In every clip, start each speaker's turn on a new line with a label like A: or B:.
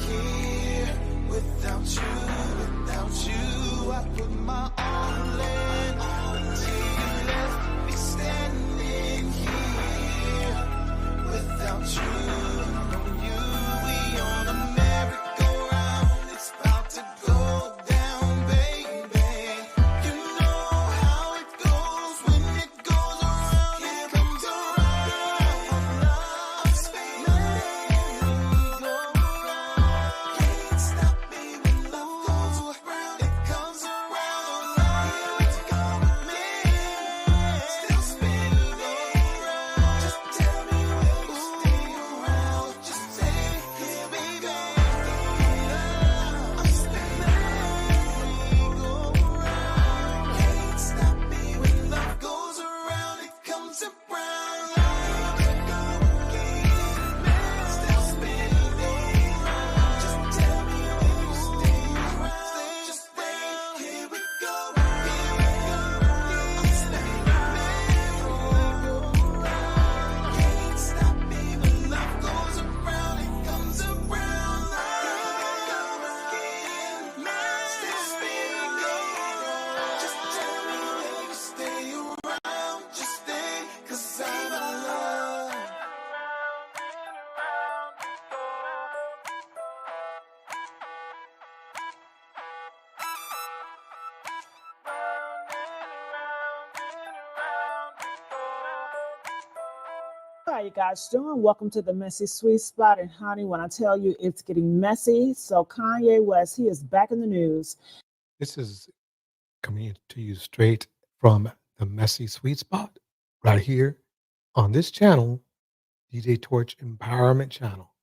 A: here without you. I put my all in until you left me standing here without you. No, we on a merry-go-round. It's about to go down, baby. You know how it goes when it goes around, it comes around. Love, can't stop me when love goes around, it comes around. Here we go again, still spinning around. Just tell me will you stay around? Just say here we go. I'm spinning, go around. Can't stop me when love goes around, it comes around. Here we go again, still spinning around. Just tell me will you stay around? Just wait, here we go. I'm spinning, go around. Can't stop me when love goes around, it comes around. Here we go again, still spinning around. Just tell me will you stay around? Just stay, 'cause I'm in love.
B: How you guys doing? Welcome to the Messy Sweet Spot. And honey, when I tell you it's getting messy, so Kanye West, he is back in the news.
C: This is coming to you straight from the Messy Sweet Spot right here on this channel, DJ Torch Empowerment Channel.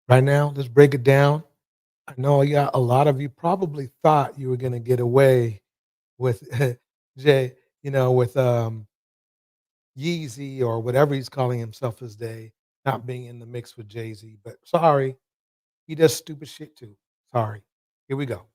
C: Right now, let's break it down. I know a lot of you probably thought you were going to get away with Jay, with Yeezy or whatever he's calling himself this day, not being in the mix with Jay-Z. But sorry, he does stupid shit too. Sorry. Here we go.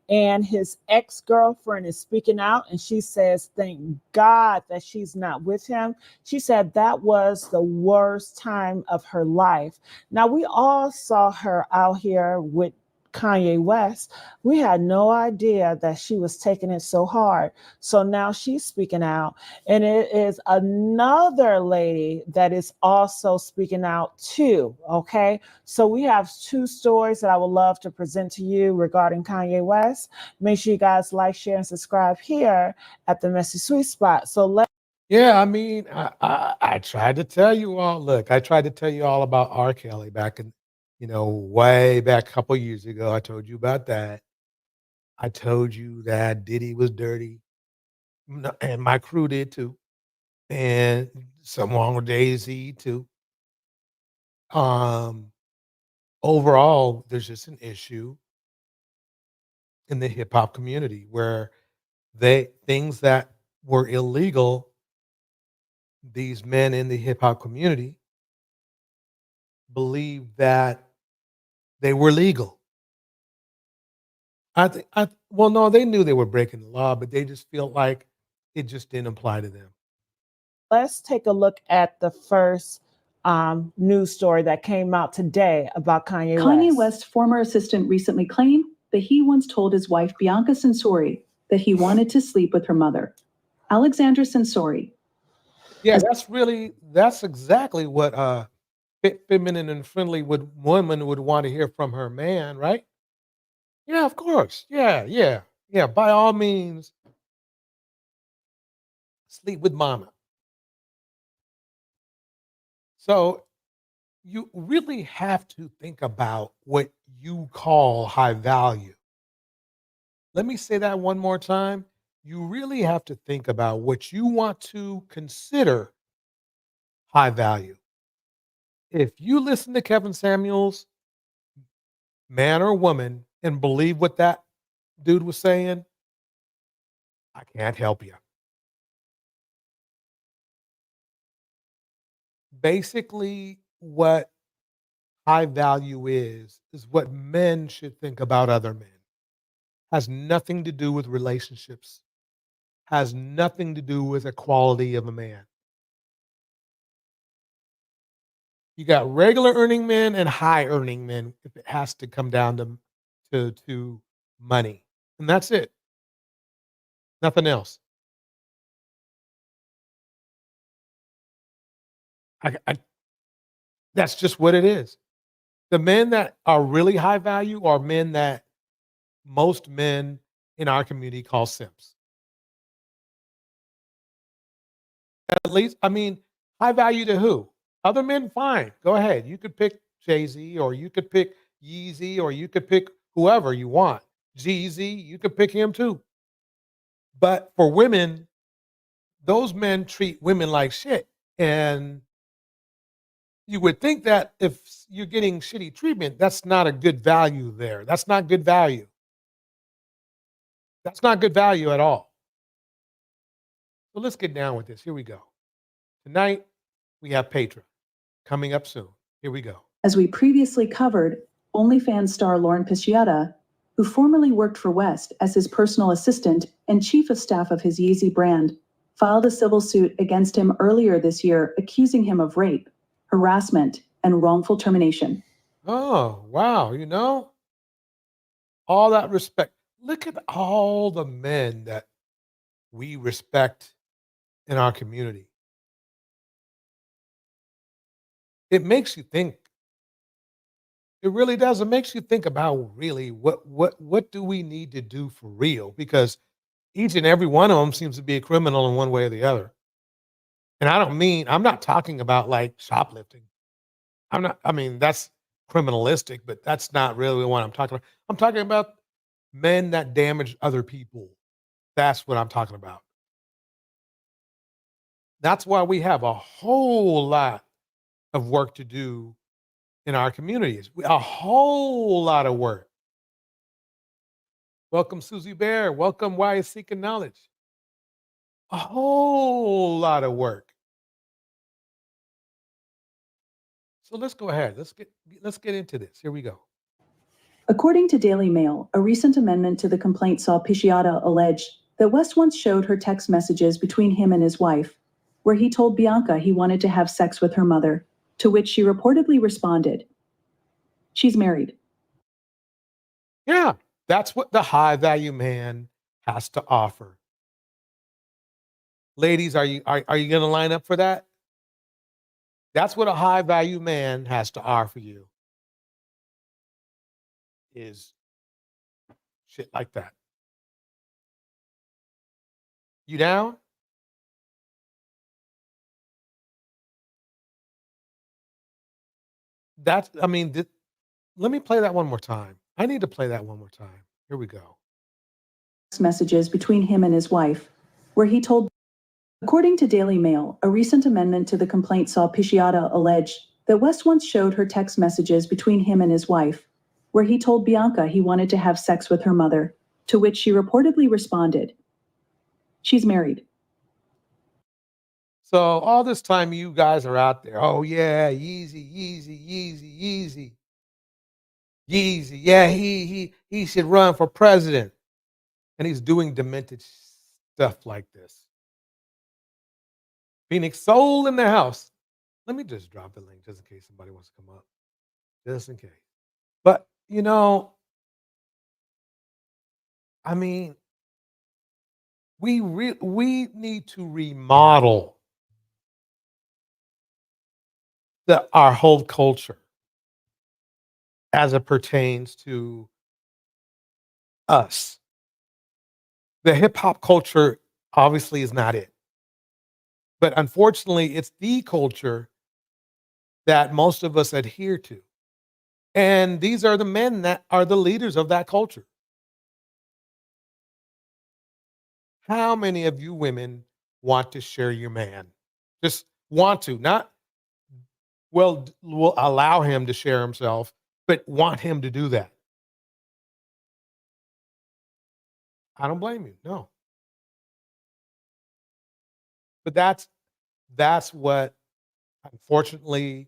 B: And his ex-girlfriend is speaking out, and she says, thank God that she's not with him. She said that was the worst time of her life. Now, we all saw her out here with Kanye West. We had no idea that she was taking it so hard. So now she's speaking out, and it is another lady that is also speaking out too. Okay, so we have two stories that I would love to present to you regarding Kanye West. Make sure you guys like, share, and subscribe here at the Messy Sweet Spot. So
C: Yeah, I mean, I tried to tell you all. Look, I tried to tell you all about RKelly back in, way back a couple years ago. I told you about that. I told you that Diddy was dirty, and my crew did too, and something wrong with Jay-Z too. Um, Overall, there's just an issue in the hip hop community where things that were illegal, these men in the hip hop community believe that they were legal. Well, no, they knew they were breaking the law, but they just feel like it just didn't apply to them.
B: let's take a look at the first news story that came out today about Kanye West.
D: Kanye West's former assistant recently claimed that he once told his wife, Bianca Sensori, that he wanted to sleep with her mother. Alexandra Sensori.
C: Yeah, that's exactly what feminine and friendly woman would want to hear from her man, right? Yeah, of course. Yeah. By all means, sleep with mama. So you really have to think about what you call high value. Let me say that one more time. You really have to think about what you want to consider high value. If you listen to Kevin Samuels, man or woman, and believe what that dude was saying, I can't help you. Basically, what high value is what men should think about other men. Has nothing to do with relationships. Has nothing to do with the quality of a man. You got regular earning men and high earning men if it has to come down to money. And that's it. Nothing else. I that's just what it is. The men that are really high value are men that most men in our community call simps. At least, I mean, high value to who? Other men, fine. Go ahead. You could pick Jay-Z, or you could pick Yeezy, or you could pick whoever you want. Jeezy, you could pick him too. But for women, those men treat women like shit. And you would think that if you're getting shitty treatment, that's not a good value there. That's not good value. That's not good value at all. So let's get down with this. Here we go. Tonight, we have Patra coming up soon. Here we go.
D: As we previously covered, OnlyFans star Lauren Pisciata, who formerly worked for West as his personal assistant and chief of staff of his Yeezy brand, filed a civil suit against him earlier this year, accusing him of rape, harassment, and wrongful termination.
C: Oh, wow. You know, all that respect. Look at all the men that we respect in our community. It makes you think. It really does. It makes you think about really what do we need to do for real? Because each and every one of them seems to be a criminal in one way or the other. And I'm not talking about like shoplifting. I mean, that's criminalistic, but that's not really what I'm talking about. I'm talking about men that damage other people. That's what I'm talking about. That's why we have a whole lot of work to do in our communities. A whole lot of work. Welcome, Susie Bear. Welcome, Why is Seeking Knowledge. A whole lot of work. So let's go ahead. Let's get into this. Here we go.
D: According to Daily Mail, a recent amendment to the complaint saw Pisciata allege that West once showed her text messages between him and his wife, where he told Bianca he wanted to have sex with her mother, to which she reportedly responded, "She's married."
C: Yeah, that's what the high value man has to offer. Ladies, are you going to line up for that? That's what a high value man has to offer you. Is shit like that. You down? Let me play that one more time. I need to play that one more time. Here we go.
D: Messages between him and his wife, where he told, according to Daily Mail, a recent amendment to the complaint saw Pisciata allege that West once showed her text messages between him and his wife, where he told Bianca he wanted to have sex with her mother, to which she reportedly responded, "She's married."
C: So all this time you guys are out there. Oh yeah, Yeezy, Yeezy, Yeezy, Yeezy. Yeezy. Yeah, he should run for president. And he's doing demented stuff like this. Phoenix Soul in the house. Let me just drop the link just in case somebody wants to come up. Just in case. But, I mean, we need to remodel our whole culture as it pertains to us. The hip hop culture obviously is not it. But unfortunately, it's the culture that most of us adhere to. And these are the men that are the leaders of that culture. How many of you women want to share your man? Just want to, not, well, will allow him to share himself, but want him to do that. I don't blame you. No. But that's what, unfortunately,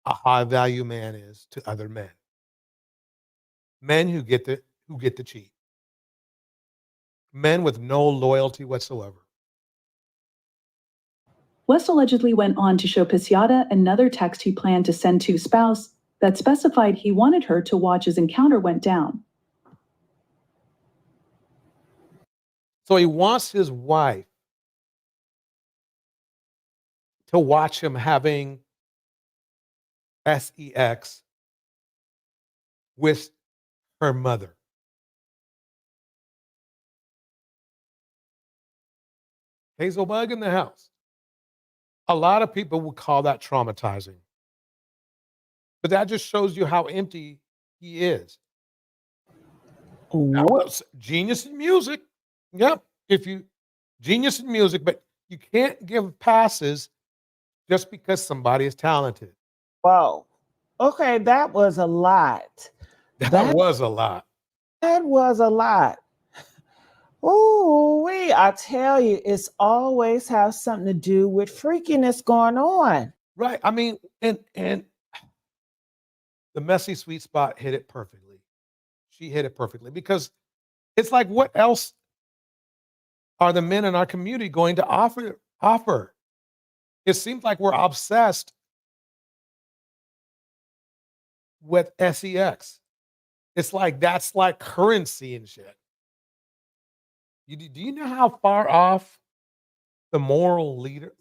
C: a high value man is to other men. Men who get to cheat. Men with no loyalty whatsoever.
D: West allegedly went on to show Pisciata another text he planned to send to spouse that specified he wanted her to watch his encounter went down.
C: So he wants his wife to watch him having sex with her mother. Hazelbug in the house. A lot of people would call that traumatizing. But that just shows you how empty he is. Now, genius in music. Yep. Genius in music, but you can't give passes just because somebody is talented.
B: Whoa. Okay, that was a lot.
C: That was a lot.
B: That was a lot. Ooh, I tell you, it's always have something to do with freakiness going on.
C: Right. I mean, and the messy sweet spot hit it perfectly. She hit it perfectly because it's like, what else are the men in our community going to offer? It seems like we're obsessed with sex. It's like that's like currency and shit. Do you know how far off the moral meter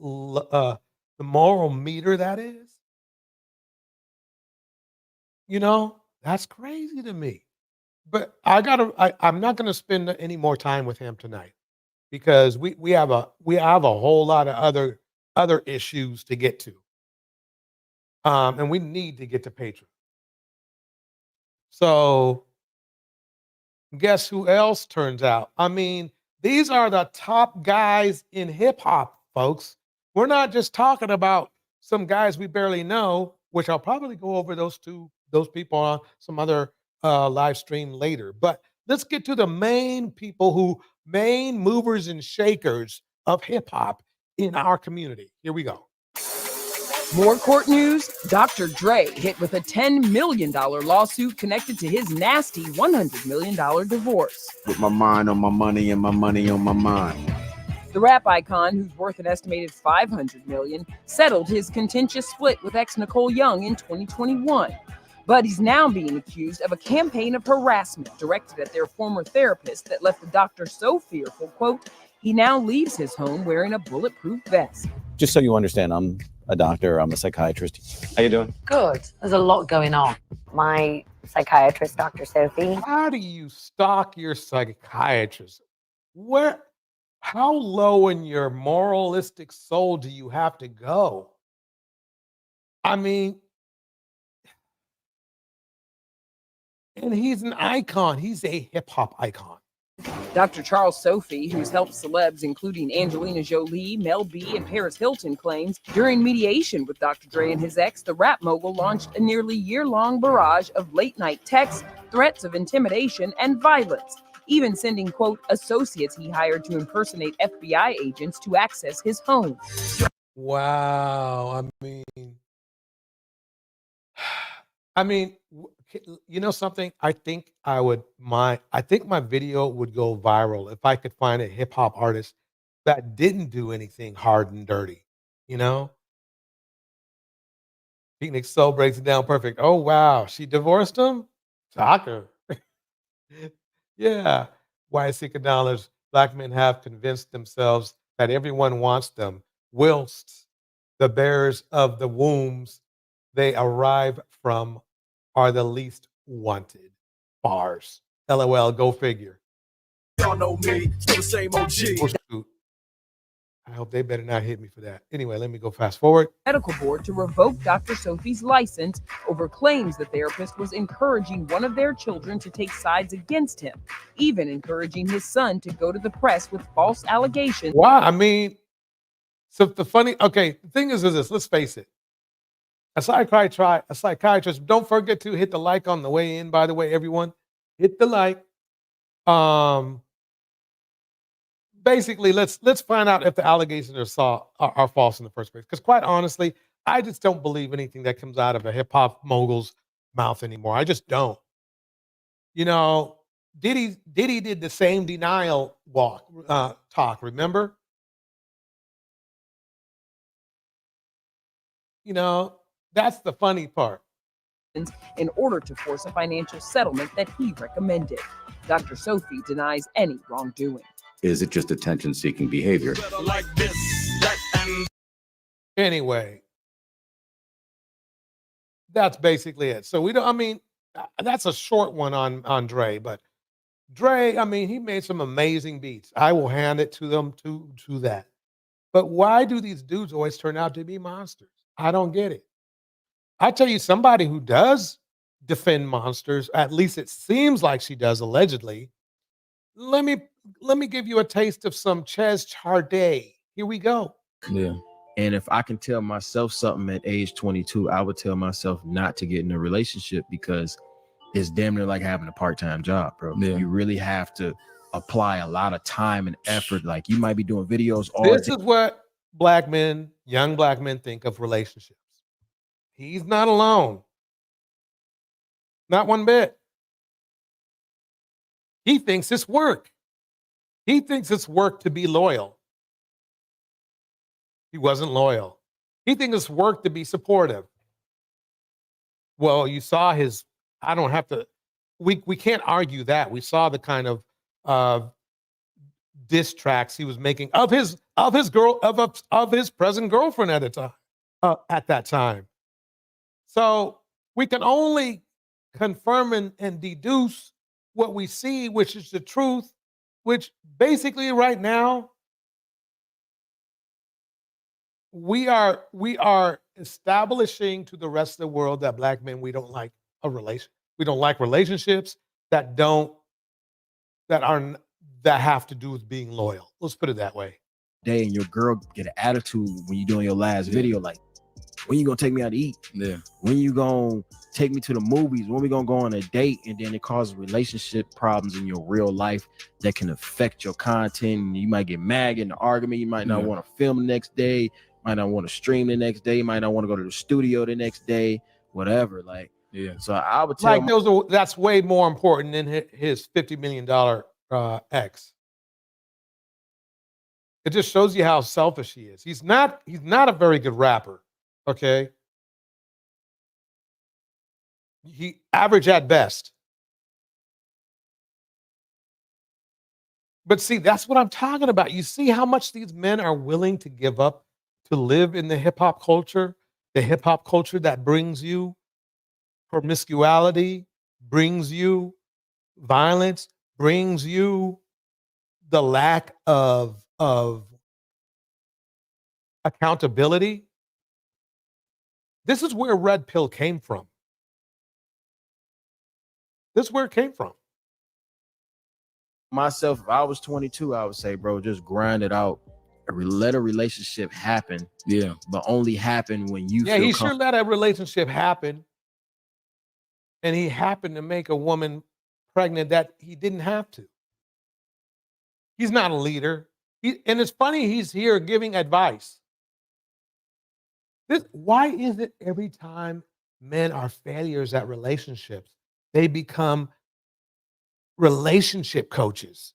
C: that is? You know, that's crazy to me. But I'm not gonna spend any more time with him tonight because we have a whole lot of other issues to get to. And we need to get to Patra. So guess who else turns out? I mean, these are the top guys in hip hop, folks. We're not just talking about some guys we barely know, which I'll probably go over those people on some other live stream later. But let's get to the main movers and shakers of hip hop in our community. Here we go.
E: More court news. Dr. Dre hit with a $10 million lawsuit connected to his nasty $100 million divorce.
F: With my mind on my money and my money on my mind.
E: The rap icon, who's worth an estimated $500 million, settled his contentious split with ex Nicole Young in 2021. But he's now being accused of a campaign of harassment directed at their former therapist that left the doctor so fearful, quote, he now leaves his home wearing a bulletproof vest.
G: Just so you understand, I'm a doctor, I'm a psychiatrist. How you doing?
H: Good. There's a lot going on. My psychiatrist, Dr. Sophie.
C: How do you stalk your psychiatrist? How low in your moralistic soul do you have to go? I mean, and he's an icon. He's a hip hop icon.
E: Dr. Charles Sophie, who's helped celebs including Angelina Jolie, Mel B, and Paris Hilton, claims during mediation with Dr. Dre and his ex, the rap mogul launched a nearly year-long barrage of late-night texts, threats of intimidation, and violence, even sending, quote, associates he hired to impersonate FBI agents to access his home.
C: Wow. I mean, you know something? I think my video would go viral if I could find a hip hop artist that didn't do anything hard and dirty, you know? Phoenix Soul breaks it down perfect. Oh, wow. She divorced him? Shocker. Yeah. Why $6? Black men have convinced themselves that everyone wants them, whilst the bearers of the wombs they arrive from are the least wanted. Bars. LOL, go figure.
I: Y'all know me, still the same OG.
C: I hope they better not hit me for that. Anyway, let me go fast forward.
E: Medical board to revoke Dr. Sophie's license over claims the therapist was encouraging one of their children to take sides against him, even encouraging his son to go to the press with false allegations.
C: Wow, I mean, so the thing is this, let's face it. A psychiatrist, don't forget to hit the like on the way in, by the way, everyone. Hit the like. Basically, let's find out if the allegations are false in the first place. Because quite honestly, I just don't believe anything that comes out of a hip hop mogul's mouth anymore. I just don't. You know, Diddy did the same denial talk. Remember? You know, that's the funny part.
E: In order to force a financial settlement that he recommended. Dr. Sophie denies any wrongdoing.
F: Is it just attention-seeking behavior?
I: Like this, that, and
C: Anyway, that's basically it. So we don't, I mean, that's a short one on Dre, but Dre, I mean, he made some amazing beats. I will hand it to them to that. But why do these dudes always turn out to be monsters? I don't get it. I tell you, somebody who does defend monsters, at least it seems like she does allegedly. Let me give you a taste of some Chez Charde. Here we go.
J: Yeah. And if I can tell myself something at age 22, I would tell myself not to get in a relationship because it's damn near like having a part-time job, bro. Yeah. You really have to apply a lot of time and effort. Like you might be doing videos all
C: This is what black men, young black men think of relationships. He's not alone. Not one bit. He thinks it's work. He thinks it's work to be loyal. He wasn't loyal. He thinks it's work to be supportive. Well, you saw his, I don't have to, we can't argue that. We saw the kind of diss tracks he was making of his present girlfriend at that time. So we can only confirm and deduce what we see, which is the truth, which basically right now we are establishing to the rest of the world that black men, we don't like we don't like relationships that have to do with being loyal. Let's put it that way.
J: Day and your girl get an attitude when you're doing your last video, like, when you gonna take me out to eat? Yeah. When you gonna take me to the movies? When we gonna go on a date? And then it causes relationship problems in your real life that can affect your content. You might get mad, get in an argument. You might not want to film the next day. Might not want to stream the next day. You might not want to go to the studio the next day. Whatever. Like, yeah. So I would tell
C: that's way more important than his $50 million ex. It just shows you how selfish he is. He's not a very good rapper. Okay. He average at best. But see, that's what I'm talking about. You see how much these men are willing to give up to live in the hip hop culture that brings you promiscuity, brings you violence, brings you the lack of accountability. This is where Red Pill came from. This is where it came from.
J: Myself, if I was 22, I would say, bro, just grind it out. Let a relationship happen. Yeah. But only happen when you feel
C: sure let a relationship happen. And he happened to make a woman pregnant that he didn't have to. He's not a leader. And it's funny, he's here giving advice. Why is it every time men are failures at relationships, they become relationship coaches?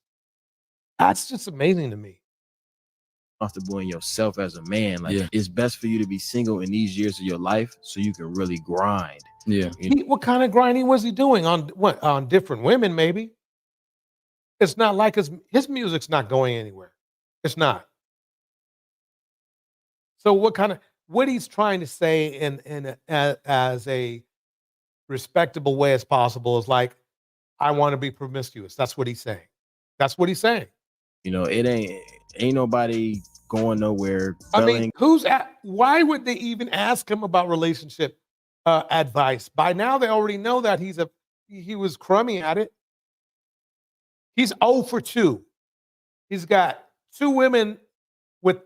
C: That's just amazing to me.
J: Comfortable in yourself as a man. Like, it's best for you to be single in these years of your life so you can really grind. Yeah.
C: What kind of grinding was he doing on different women? Maybe. It's not like his music's not going anywhere. It's not. So what he's trying to say as a respectable way as possible is like, I want to be promiscuous. That's what he's saying. That's what he's saying.
J: You know, it ain't nobody going nowhere.
C: I mean, why would they even ask him about relationship advice? By now, they already know that he was crummy at it. He's 0 for 2. He's got 2 women with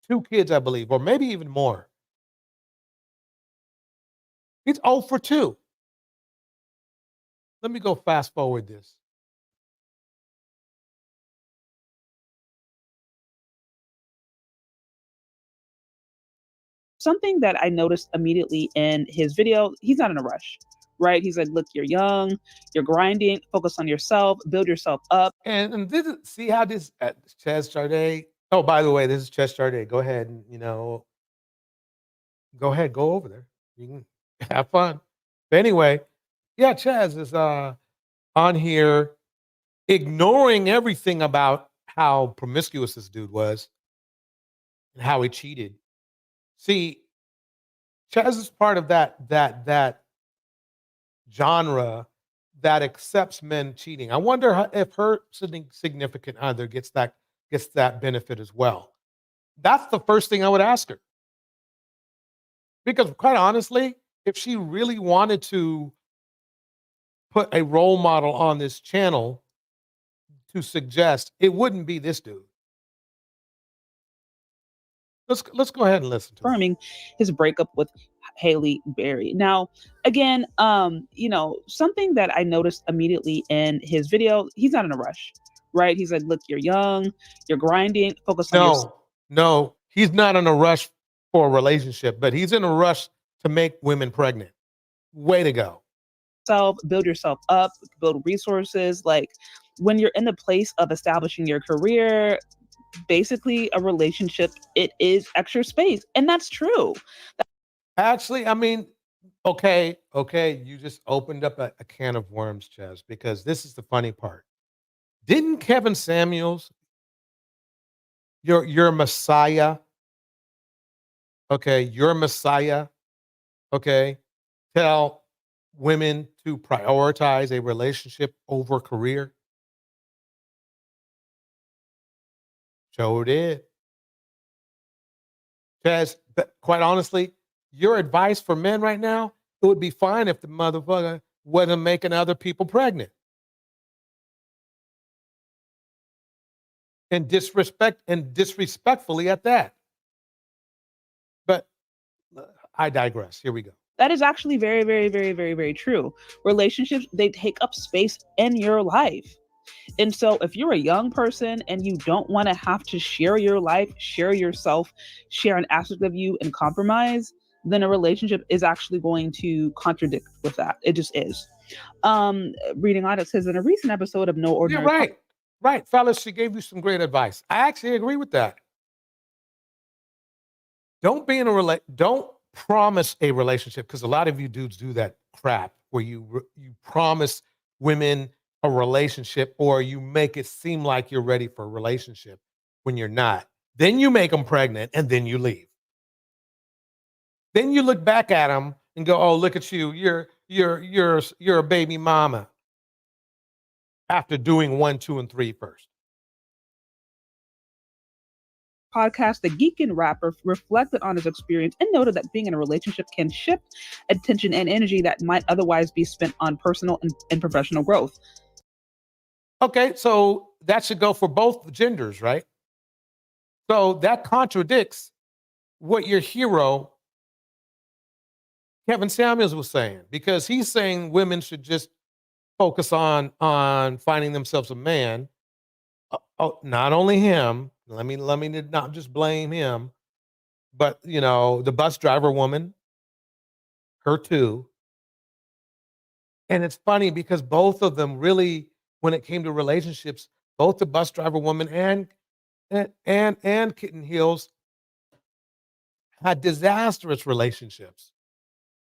C: 2 kids, I believe, or maybe even more. He's 0 for 2. Let me go fast forward this.
K: Something that I noticed immediately in his video, he's not in a rush, right? He's like, look, you're young, you're grinding, focus on yourself, build yourself up.
C: And see how this Chez Charde. Oh, by the way, this is Chez Charde. Go ahead and, Go ahead, go over there. You can have fun. But anyway, yeah, Chaz is on here ignoring everything about how promiscuous this dude was and how he cheated. See, Chaz is part of that genre that accepts men cheating. I wonder if her significant other gets that benefit as well. That's the first thing I would ask her. Because quite honestly, if she really wanted to put a role model on this channel to suggest, it wouldn't be this dude. Let's go ahead and listen to
K: confirming his breakup with Halle Berry. Now, again, something that I noticed immediately in his video, he's not in a rush, right? He's like, look, you're young, you're grinding, focus on yourself.
C: No, he's not in a rush for a relationship, but he's in a rush to make women pregnant. Way to go.
K: Build yourself up, build resources. Like when you're in the place of establishing your career, basically a relationship, it is extra space. And that's true.
C: Actually, I mean, okay, you just opened up a can of worms, Chaz, because this is the funny part. Didn't Kevin Samuels, your Messiah, your Messiah, tell women to prioritize a relationship over career? Sure did. Chaz, but quite honestly, your advice for men right now, it would be fine if the motherfucker wasn't making other people pregnant. And disrespectfully at that. But I digress. Here we go.
K: That is actually very, very, very, very, very true. Relationships, they take up space in your life. And so if you're a young person and you don't want to have to share your life, share yourself, share an aspect of you and compromise, then a relationship is actually going to contradict with that. It just is. Reading on, it says in a recent episode of No Ordinary...
C: You're right, fellas, she gave you some great advice. I actually agree with that. Don't promise a relationship, because a lot of you dudes do that crap where you promise women a relationship, or you make it seem like you're ready for a relationship when you're not. Then you make them pregnant and then you leave. Then you look back at them and go, "Oh, look at you. You're a baby mama." After doing 1, 2, and 3 first.
K: Podcast, the Geek and Rapper reflected on his experience and noted that being in a relationship can shift attention and energy that might otherwise be spent on personal and professional growth.
C: Okay, so that should go for both genders, right? So that contradicts what your hero, Kevin Samuels, was saying, because he's saying women should just focus on finding themselves a man. Not only him, let me not just blame him, but the bus driver woman, her too. And it's funny because both of them really, when it came to relationships, both the bus driver woman and Kitten Heels had disastrous relationships,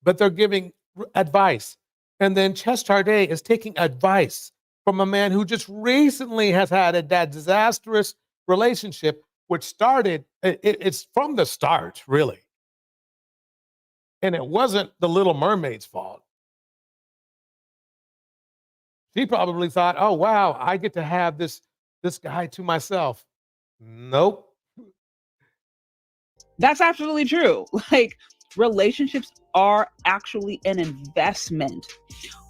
C: but they're giving advice. And then Chez Charde is taking advice from a man who just recently has had that disastrous relationship, which started, it's from the start, really. And it wasn't the Little Mermaid's fault. She probably thought, "Oh, wow, I get to have this guy to myself." Nope.
K: That's absolutely true. Like, relationships are actually an investment,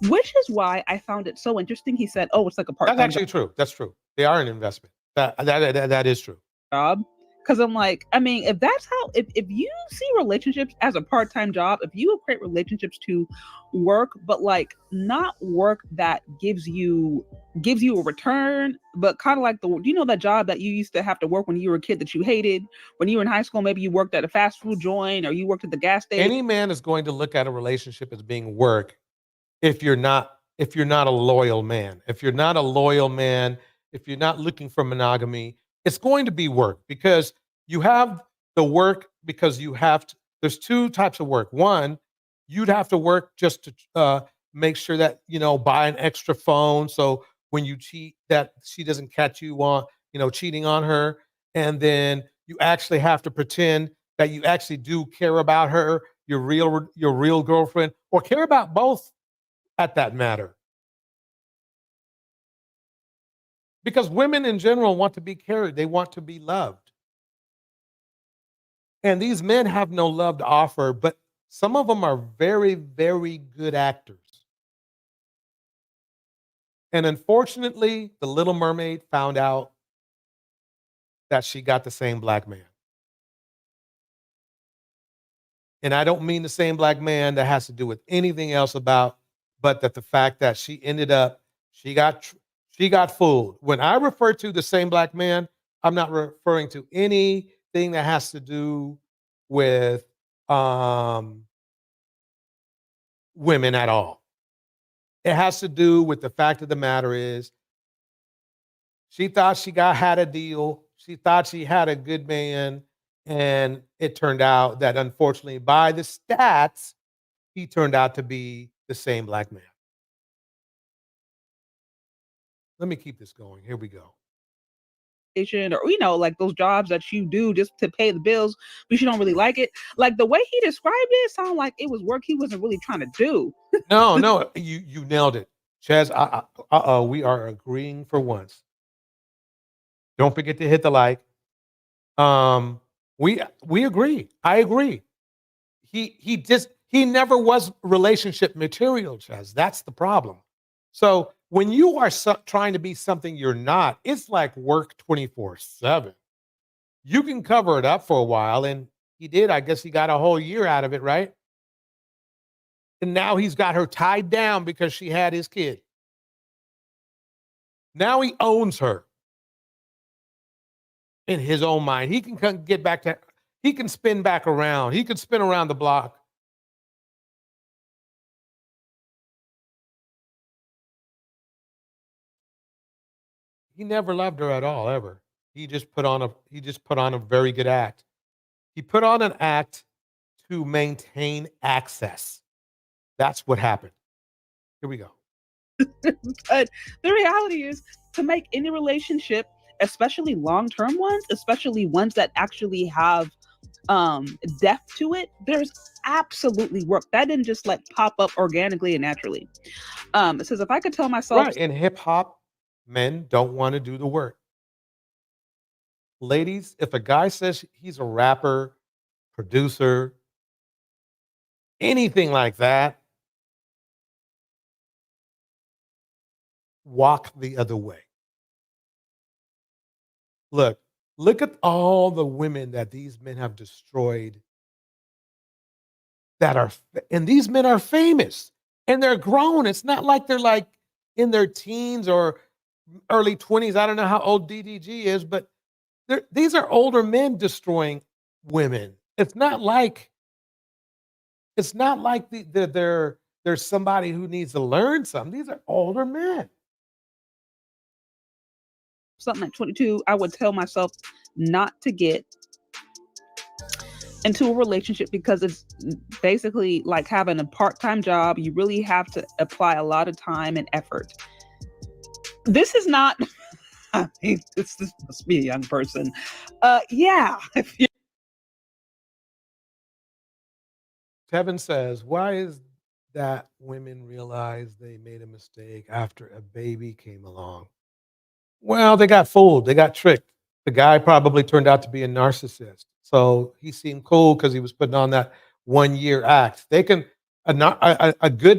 K: which is why I found it so interesting. He said, "Oh, it's like a part-time
C: That's actually true. That's true. They are an investment. That is true."
K: Job. Because I'm like, I mean, if that's how, if you see relationships as a part-time job, if you equate relationships to work, but like not work that gives you a return, but kind of like that job that you used to have to work when you were a kid that you hated, when you were in high school, maybe you worked at a fast food joint or you worked at the gas station.
C: Any man is going to look at a relationship as being work if you're not a loyal man. If you're not a loyal man, if you're not looking for monogamy, it's going to be work, because you have the work because you have There's two types of work. One, you'd have to work just to make sure that, buy an extra phone. So when you cheat, that she doesn't catch you on, cheating on her. And then you actually have to pretend that you actually do care about her, your real girlfriend, or care about both at that matter. Because women in general want to be carried, they want to be loved. And these men have no love to offer, but some of them are very, very good actors. And unfortunately, the Little Mermaid found out that she got the same black man. And I don't mean the same black man that has to do with anything else but that the fact that she ended up, she got fooled. When I refer to the same black man, I'm not referring to anything that has to do with women at all. It has to do with the fact of the matter is she thought she had a deal. She thought she had a good man. And it turned out that unfortunately, by the stats, he turned out to be the same black man. Let me keep this going. Here we go.
K: Or like those jobs that you do just to pay the bills, but you don't really like it. Like the way he described it sounded like it was work he wasn't really trying to do.
C: No, you nailed it, Chaz. We are agreeing for once. Don't forget to hit the like. We agree. I agree. He never was relationship material, Chaz. That's the problem. So when you are trying to be something you're not, it's like work 24/7. You can cover it up for a while, and he did. I guess he got a whole year out of it, right? And now he's got her tied down because she had his kid. Now he owns her in his own mind. He can get back to, he can spin back around. He can spin around the block. He never loved her at all, ever. He just put on a very good act. He put on an act to maintain access. That's what happened. Here we go.
K: But the reality is, to make any relationship, especially long-term ones, especially ones that actually have depth to it, there's absolutely work. That didn't just like pop up organically and naturally. It says, if I could tell myself,
C: Right, in hip hop, men don't want to do the work. Ladies, if a guy says he's a rapper, producer, anything like that, walk the other way. Look at all the women that these men have destroyed and these men are famous and they're grown. It's not like they're like in their teens or early 20s. I don't know how old DDG is, but these are older men destroying women. It's not like there's somebody who needs to learn something. These are older men.
K: something like 22, I would tell myself not to get into a relationship because it's basically like having a part-time job. You really have to apply a lot of time and effort. This is not, I mean, this must be a young person. Yeah.
C: Kevin says, why is that women realize they made a mistake after a baby came along? Well, they got fooled. They got tricked. The guy probably turned out to be a narcissist. So he seemed cool because he was putting on that 1 year act. A good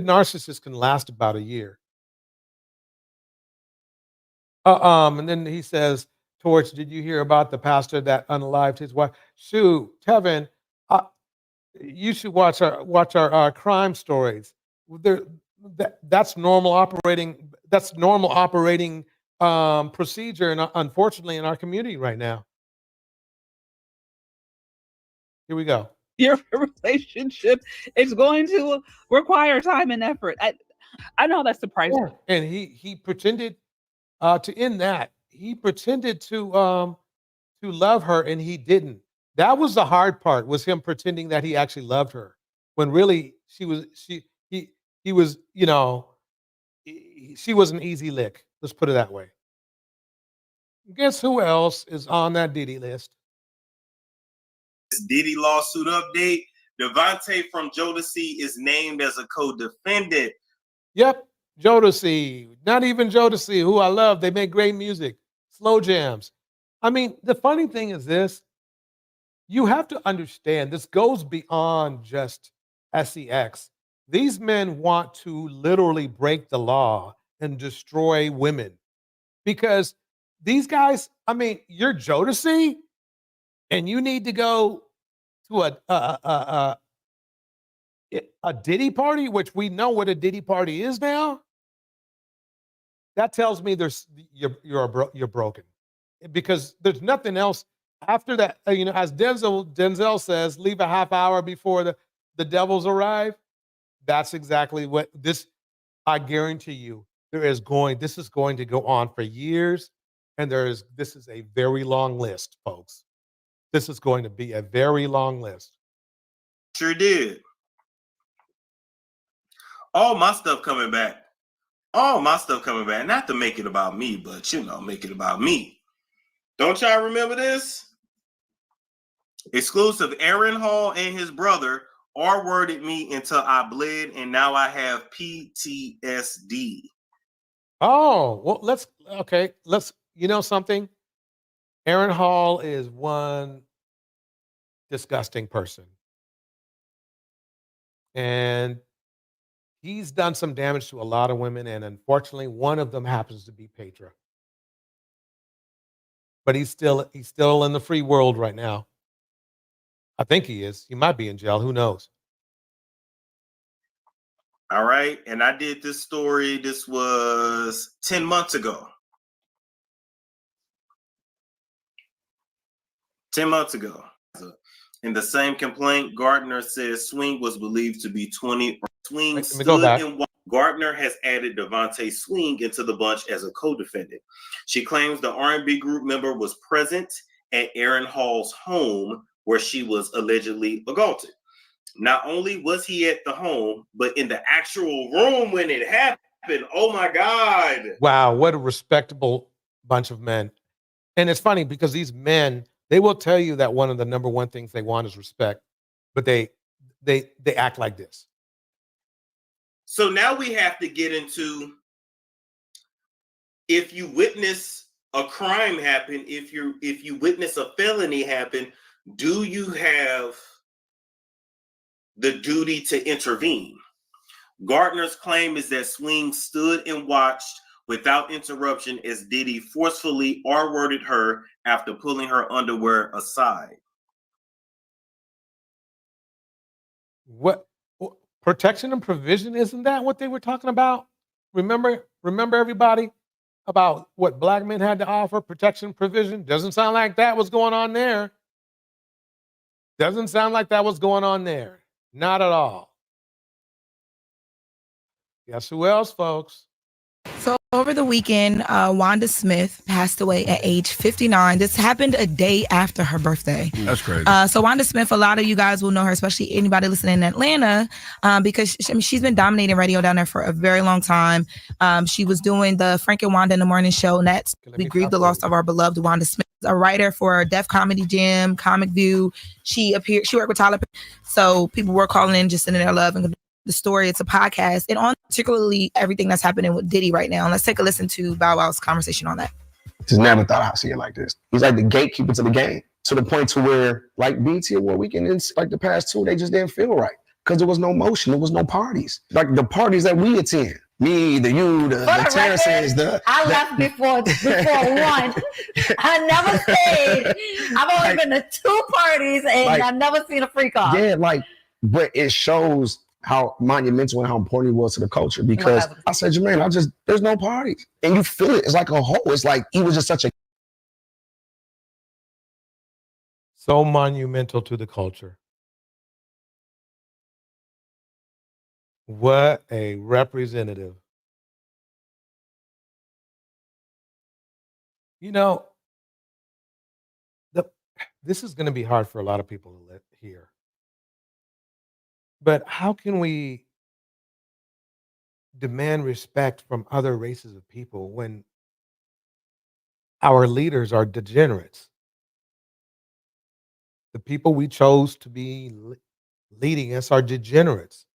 C: narcissist can last about a year. And then he says, Torch, did you hear about the pastor that unalived his wife? Shoot, Kevin, you should watch our crime stories. That's normal operating. That's normal operating procedure, and unfortunately, in our community right now. Here we go.
K: Your relationship is going to require time and effort. I know that's surprising.
C: Yeah. And he pretended to end that. He pretended to love her, and he didn't. That was the hard part, was him pretending that he actually loved her when really he was, you know, she was an easy lick. Let's put it that way. Guess who else is on that Diddy list?
L: Diddy lawsuit update. Davante from Jodeci is named as a co-defendant.
C: Yep, Jodeci. Not even Jodeci, who I love. They make great music, slow jams. I mean, the funny thing is this. You have to understand, this goes beyond just sex. These men want to literally break the law and destroy women because these guys, I mean, you're Jodeci and you need to go to a Diddy party, which we know what a Diddy party is now. That tells me you're broken, because there's nothing else after that. You know, as Denzel says, leave a half hour before the devils arrive. That's exactly what this. I guarantee you, this is going to go on for years, and this is a very long list, folks. This is going to be a very long list.
L: Sure did. All my stuff coming back. All my stuff coming back. Not to make it about me, but you know, make it about me. Don't y'all remember this? Exclusive. Aaron Hall and his brother R-worded me until I bled, and now I have PTSD.
C: Oh, well, let's, you know something? Aaron Hall is one disgusting person. And he's done some damage to a lot of women, and unfortunately, one of them happens to be Patra. But he's still in the free world right now. I think he is. He might be in jail. Who knows?
L: All right. And I did this story. This was 10 months ago. 10 months ago. In the same complaint, Gardner says Swing was believed to be 20. Swing stood in. Gardner has added Davante Swing into the bunch as a co-defendant. She claims the R&B group member was present at Aaron Hall's home where she was allegedly assaulted. Not only was he at the home, but in the actual room when it happened. Oh my God.
C: Wow, what a respectable bunch of men. And it's funny because these men, they will tell you that one of the number one things they want is respect, but they act like this.
L: So now we have to get into, if you witness a crime happen, if you witness a felony happen, do you have the duty to intervene? Gardner's claim is that Swing stood and watched without interruption as Diddy forcefully R-worded her after pulling her underwear aside.
C: What? Protection and provision, isn't that what they were talking about? Remember everybody, about what black men had to offer, protection and provision? Doesn't sound like that was going on there. Doesn't sound like that was going on there. Not at all. Guess who else, folks?
M: So over the weekend, Wanda Smith passed away at age 59. This happened a day after her birthday.
I: That's crazy.
M: So Wanda Smith, a lot of you guys will know her, especially anybody listening in Atlanta, because she's been dominating radio down there for a very long time. She was doing the Frank and Wanda in the Morning Show, and we grieve the loss of our beloved Wanda Smith, a writer for Def Comedy Jam, Comic View. She worked with Tyler. So people were calling in, just sending their love and the story. It's a podcast, and on particularly everything that's happening with Diddy right now. And let's take a listen to Bow Wow's conversation on that.
N: Just never thought I'd see it like this. He's like the gatekeeper to the game, to the point to where, like BT Award weekend, it's like the past two, they just didn't feel right because there was no motion, there was no parties. Like the parties that we attend, me, the Terraces,
H: I left before one. I never stayed. I've only been to 2 parties, and I've never seen a freak off.
N: Yeah, but it shows how monumental and how important he was to the culture, because I said, Jermaine, there's no parties. And you feel it. It's like a hole. It's like he was just such a...
C: So monumental to the culture. What a representative. You know, this is going to be hard for a lot of people to hear. But how can we demand respect from other races of people when our leaders are degenerates? The people we chose to be leading us are degenerates.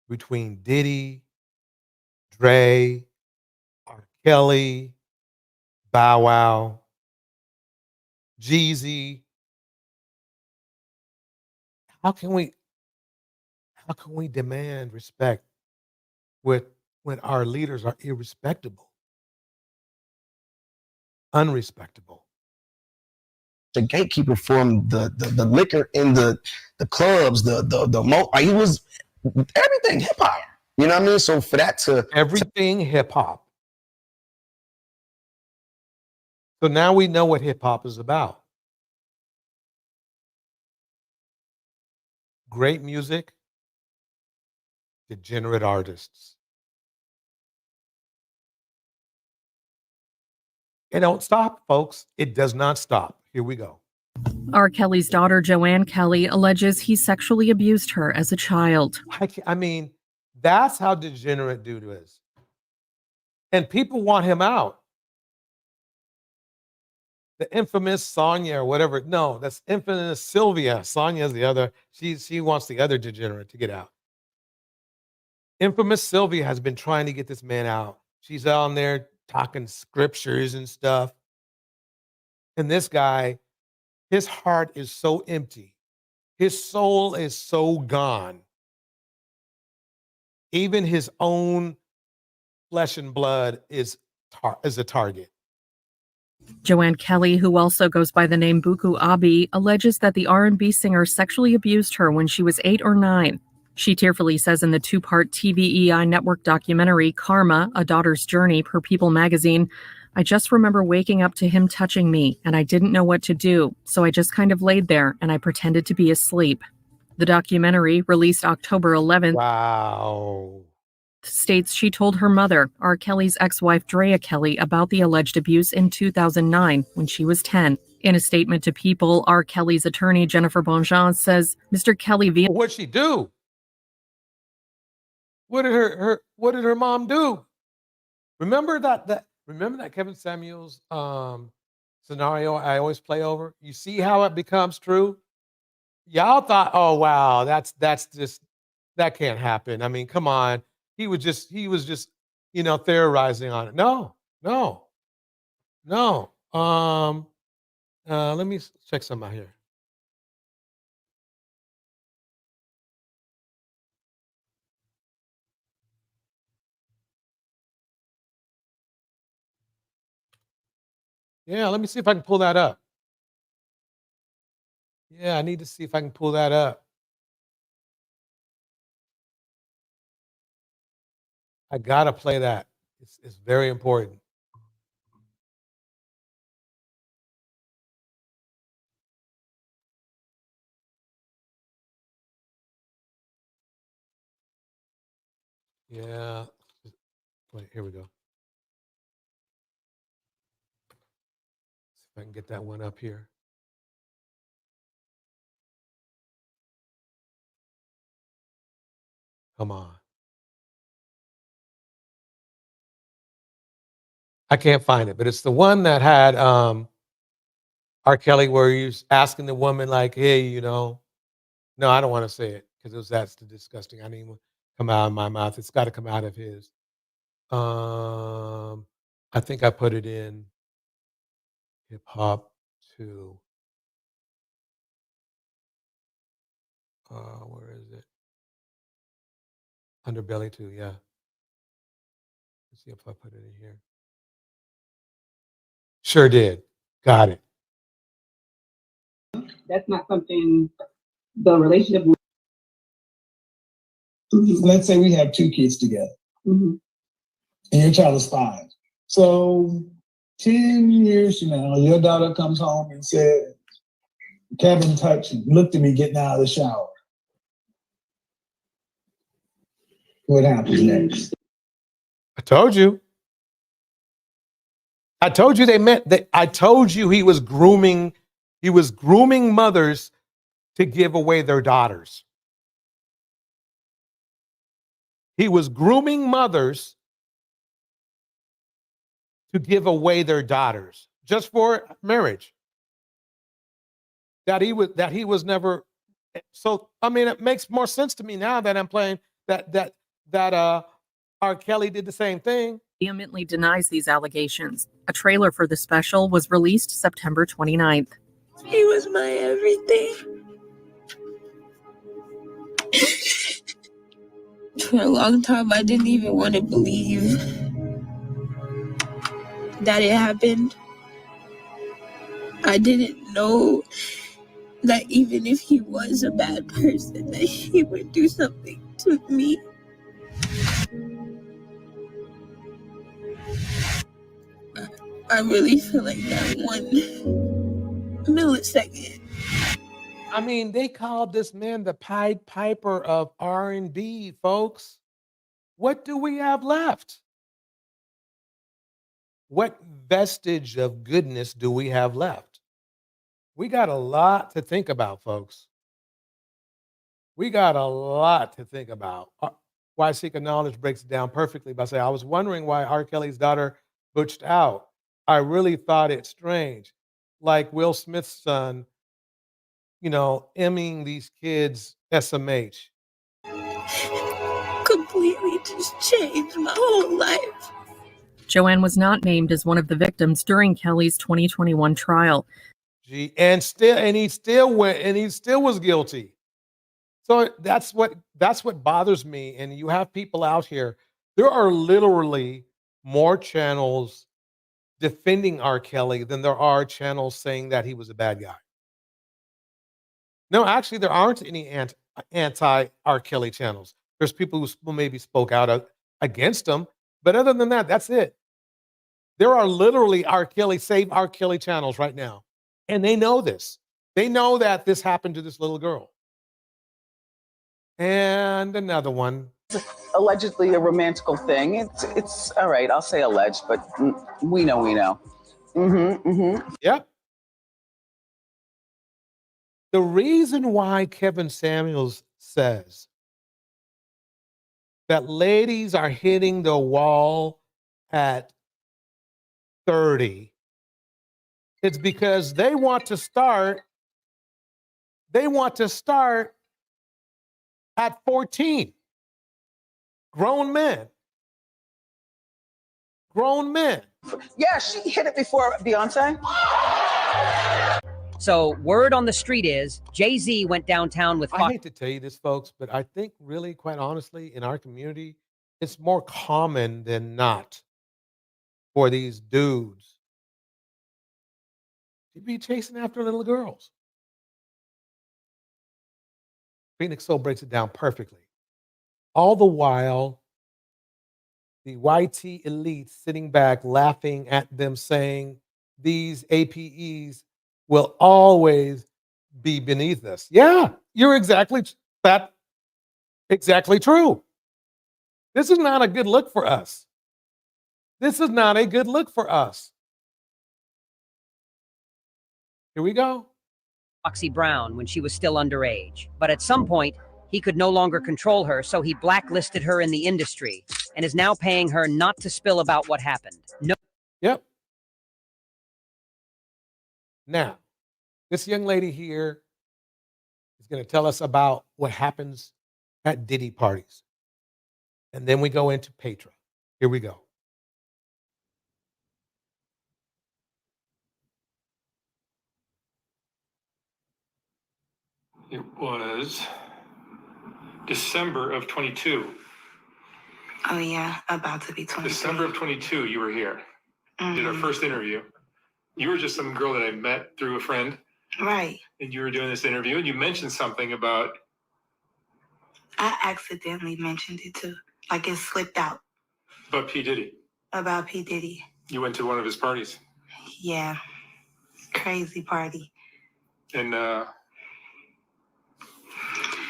C: Between Diddy, Dre, RKelly, Bow Wow, Jeezy. How can we demand respect when our leaders are irrespectable, unrespectable?
N: The gatekeeper from the liquor in the clubs, he was everything hip hop. You know what I mean? So for that to
C: everything hip hop. So now we know what hip hop is about. Great music, degenerate artists. It don't stop, folks. It does not stop. Here we go.
O: R. Kelly's daughter, Joanne Kelly, alleges he sexually abused her as a child.
C: I mean, that's how degenerate dude is. And people want him out. The infamous Sonia or whatever. No, that's infamous Sylvia. Sonia's the other. She wants the other degenerate to get out. Infamous Sylvia has been trying to get this man out. She's on there talking scriptures and stuff. And this guy, his heart is so empty. His soul is so gone. Even his own flesh and blood is a target.
O: Joanne Kelly, who also goes by the name Buku Abi, alleges that the R&B singer sexually abused her when she was 8 or 9. She tearfully says in the 2-part TVEI network documentary, Karma, A Daughter's Journey, per People magazine, I just remember waking up to him touching me, and I didn't know what to do, so I just kind of laid there, and I pretended to be asleep. The documentary, released October 11th,
C: wow,
O: states she told her mother, R. Kelly's ex-wife Drea Kelly, about the alleged abuse in 2009 when she was 10. In a statement to People, R. Kelly's attorney Jennifer Bonjean says, Mr. Kelly via...
C: What'd she do? What did her mom do? Remember that Kevin Samuels scenario I always play over? You see how it becomes true? Y'all thought, oh wow, that's just, that can't happen. I mean, come on. He was just, theorizing on it. No. Let me check something out here. Yeah, let me see if I can pull that up. Yeah, I need to see if I can pull that up. I gotta play that. It's very important. Yeah. Wait, here we go. See if I can get that one up here. Come on. I can't find it, but it's the one that had R. Kelly where he was asking the woman, like, hey, no, I don't want to say it because that's too disgusting. I didn't even come out of my mouth. It's got to come out of his. I think I put it in hip hop too. Where is it? Underbelly too, yeah. Let's see if I put it in here. Sure did. Got it.
P: That's not something the relationship.
Q: Let's say we have 2 kids together, and your child is 5. So 10 years from now, your daughter comes home and says, Kevin touched me, looked at me getting out of the shower. What happens next?
C: I told you. I told you they meant that. I told you he was grooming mothers to give away their daughters. He was grooming mothers to give away their daughters just for marriage. That he was never. So I mean, it makes more sense to me now that I'm playing that R. Kelly did the same thing.
O: Vehemently denies these allegations. A trailer for the special was released September 29th.
R: He was my everything. For a long time, I didn't even want to believe that it happened. I didn't know that even if he was a bad person, that he would do something to me. I really feel like that 1 millisecond.
C: I mean, they called this man the Pied Piper of R&B, folks. What do we have left? What vestige of goodness do we have left? We got a lot to think about, folks. We got a lot to think about. Why Seeker Knowledge breaks it down perfectly by saying, I was wondering why R. Kelly's daughter butched out. I really thought it strange. Like Will Smith's son, emming these kids SMH.
R: Completely just changed my whole life.
O: Joanne was not named as one of the victims during Kelly's 2021 trial.
C: And he still was guilty. So that's what bothers me. And you have people out here. There are literally more channels defending R. Kelly than there are channels saying that he was a bad guy. No, actually, there aren't any anti-R. Kelly channels. There's people who maybe spoke out against him, but other than that, that's it. There are literally Save R. Kelly channels right now, and they know this. They know that this happened to this little girl. And another one.
S: Allegedly a romantical thing. It's all right. I'll say alleged, but we know.
C: Yep. The reason why Kevin Samuels says that ladies are hitting the wall at 30, it's because they want to start at 14. Grown men.
S: Yeah, she hit it before Beyonce.
T: So word on the street is Jay-Z went downtown with...
C: I hate to tell you this, folks, but I think really, quite honestly, in our community, it's more common than not for these dudes to be chasing after little girls. Phoenix Soul breaks it down perfectly. All the while, the YT elite sitting back laughing at them saying these APEs will always be beneath us. Yeah, you're exactly true. This is not a good look for us. Here we go.
T: Foxy Brown when she was still underage. But at some point, he could no longer control her, so he blacklisted her in the industry and is now paying her not to spill about what happened. No.
C: Yep. Now, this young lady here is going to tell us about what happens at Diddy parties. And then we go into Patra. Here we go.
U: It was December of 22.
V: Oh yeah, about to be 22.
U: December of 22, you were here. Did our first interview. You were just some girl that I met through a friend.
V: Right.
U: And you were doing this interview and you mentioned something about...
V: I accidentally mentioned it too. Like it slipped out.
U: About P. Diddy.
V: About P. Diddy.
U: You went to one of his parties.
V: Yeah. Crazy party.
U: And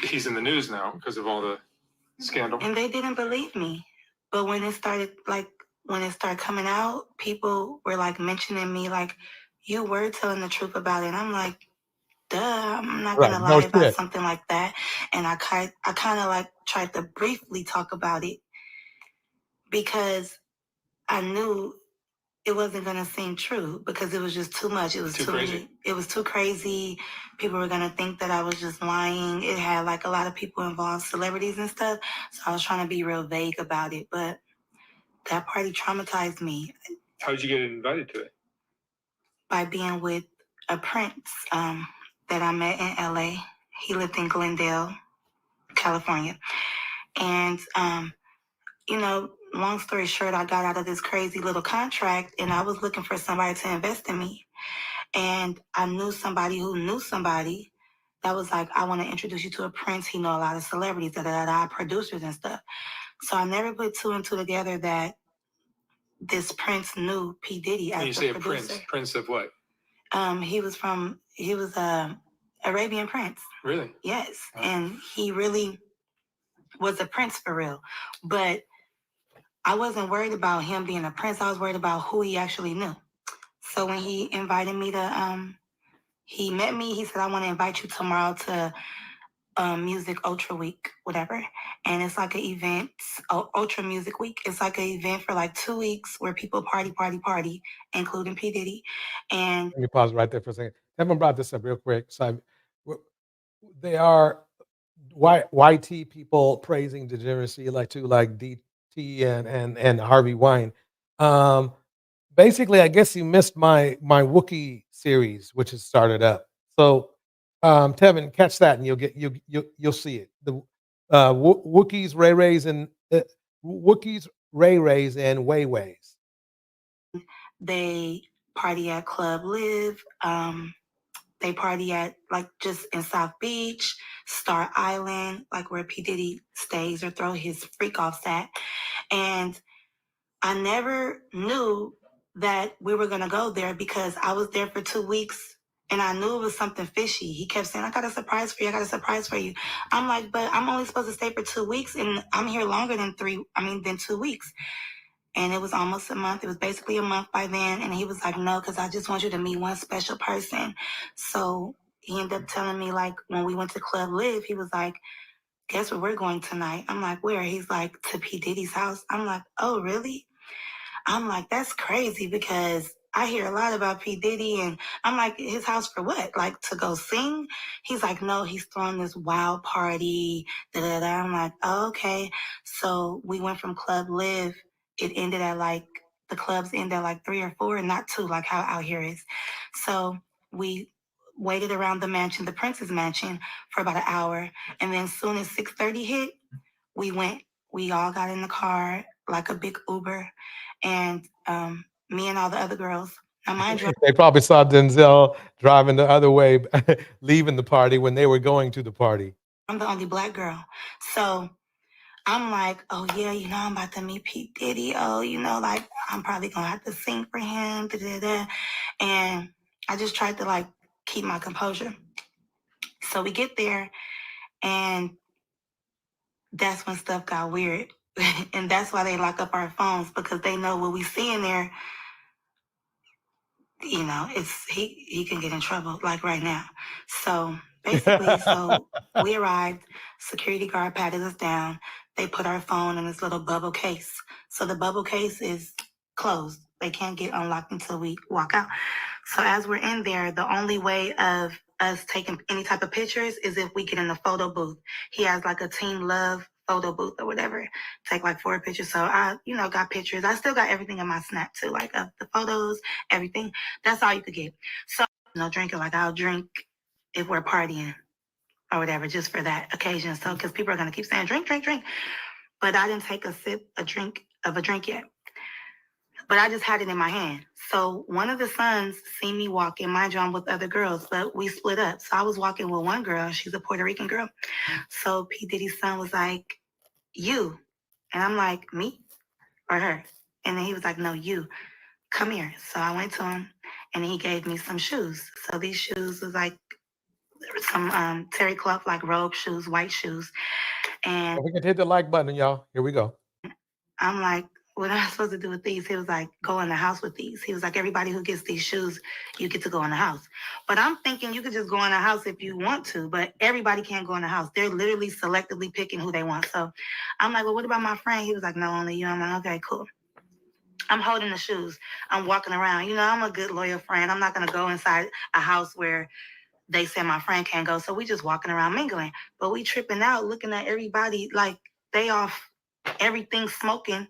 U: he's in the news now because of all the scandal.
V: And they didn't believe me. But when it started like when it started coming out, people were like mentioning me, like, you were telling the truth about it. And I'm like, duh, I'm not gonna lie about something like that. And I kind of like tried to briefly talk about it because I knew it wasn't gonna seem true because it was just too much. It was too crazy. It was too crazy. People were gonna think that I was just lying. It had like a lot of people involved, celebrities and stuff. So I was trying to be real vague about it, but that party traumatized me.
U: How did you get invited to it?
V: By being with a prince that I met in LA. He lived in Glendale, California. And, you know, long story short, I got out of this crazy little contract and I was looking for somebody to invest in me. And I knew somebody who knew somebody that was like, I want to introduce you to a prince. He know a lot of celebrities, producers and stuff. So I never put two and two together that this prince knew P. Diddy as
U: When you
V: the
U: say
V: producer.
U: a prince of what?
V: He was Arabian prince.
U: Really?
V: Yes. Wow. And he really was a prince for real. But I wasn't worried about him being a prince. I was worried about who he actually knew. So when he invited me to, he met me, he said, I want to invite you tomorrow to Music Ultra Week, whatever. And it's like an event, Ultra Music Week. It's like an event for like 2 weeks where people party, including P. Diddy. And
C: let me pause right there for a second. Kevin brought this up real quick. So they are YT people praising degeneracy, like DT and Harvey Wine. Basically, I guess you missed my Wookiee series, which has started up. So, Tevin, catch that, and you'll see it. The Wookiees, Ray Rays, and Way Ways.
V: they party at Club Live. They party at like just in South Beach, Star Island, like where P. Diddy stays or throw his freak offs at. And I never knew that we were gonna go there because I was there for 2 weeks and I knew it was something fishy. He kept saying, I got a surprise for you. I got a surprise for you. I'm like, but I'm only supposed to stay for 2 weeks and I'm here longer than 2 weeks. And it was almost a month. It was basically a month by then. And he was like, no, because I just want you to meet one special person. So he ended up telling me, like, when we went to Club Live, he was like, guess where we're going tonight? I'm like, where? He's like, to P. Diddy's house. I'm like, oh, really? I'm like, that's crazy because I hear a lot about P. Diddy. And I'm like, his house for what? Like, to go sing? He's like, no, he's throwing this wild party. Da-da-da. I'm like, oh, okay. So we went from Club Live. It ended at like, the clubs end at like 3 or 4 and not 2, like how out here is. So we waited around the mansion, the Prince's mansion, for about an hour. And then as soon as 6:30 hit, we went. We all got in the car, like a big Uber. And me and all the other girls. Now, mind you,
C: They probably saw Denzel driving the other way, leaving the party when they were going to the party.
V: I'm the only Black girl. So I'm like, oh, yeah, you know, I'm about to meet P. Diddy. Oh, you know, like, I'm probably going to have to sing for him. Da-da-da. And I just tried to, like, keep my composure. So we get there, and that's when stuff got weird. And that's why they lock up our phones, because they know what we see in there, you know, it's he can get in trouble, like right now. So basically, so we arrived, security guard patted us down. They put our phone in this little bubble case. So the bubble case is closed. They can't get unlocked until we walk out. So as we're in there, the only way of us taking any type of pictures is if we get in the photo booth. He has like a Team Love photo booth or whatever. Take like 4 pictures. So I, you know, got pictures. I still got everything in my Snap too, like of the photos, everything. That's all you could get. So no drinking, like I'll drink if we're partying or whatever, just for that occasion. So because people are gonna keep saying drink, drink, drink. But I didn't take a drink yet. But I just had it in my hand. So one of the sons seen me walking, mind you, I'm with other girls, but we split up. So I was walking with one girl. She's a Puerto Rican girl. So P. Diddy's son was like, you. And I'm like, me or her? And then he was like, no, you. Come here. So I went to him, and he gave me some shoes. So these shoes was like some terry cloth, like robe shoes, white shoes. And
C: we can hit the like button, y'all. Here we go.
V: I'm like, what am I supposed to do with these? He was like, go in the house with these. He was like, everybody who gets these shoes, you get to go in the house. But I'm thinking you could just go in the house if you want to, but everybody can't go in the house. They're literally selectively picking who they want. So I'm like, well, what about my friend? He was like, no, only you. I'm like, okay, cool. I'm holding the shoes. I'm walking around. You know, I'm a good loyal friend. I'm not going to go inside a house where they say my friend can't go. So we just walking around mingling. But we tripping out, looking at everybody like they off everything smoking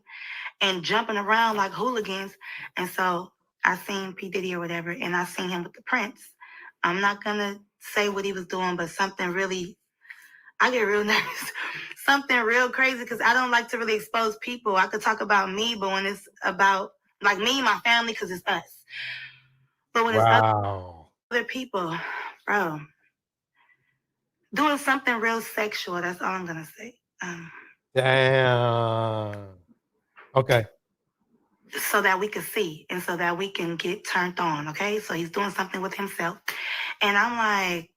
V: and jumping around like hooligans. And so I seen P. Diddy or whatever, and I seen him with the Prince. I'm not going to say what he was doing, but something really, I get real nervous. Something real crazy, because I don't like to really expose people. I could talk about me, but when it's about like me and my family, because it's us. But when it's other people, bro, doing something real sexual, that's all I'm going to say.
C: Damn. Okay.
V: So that we can see and so that we can get turned on, okay? So he's doing something with himself. And I'm like,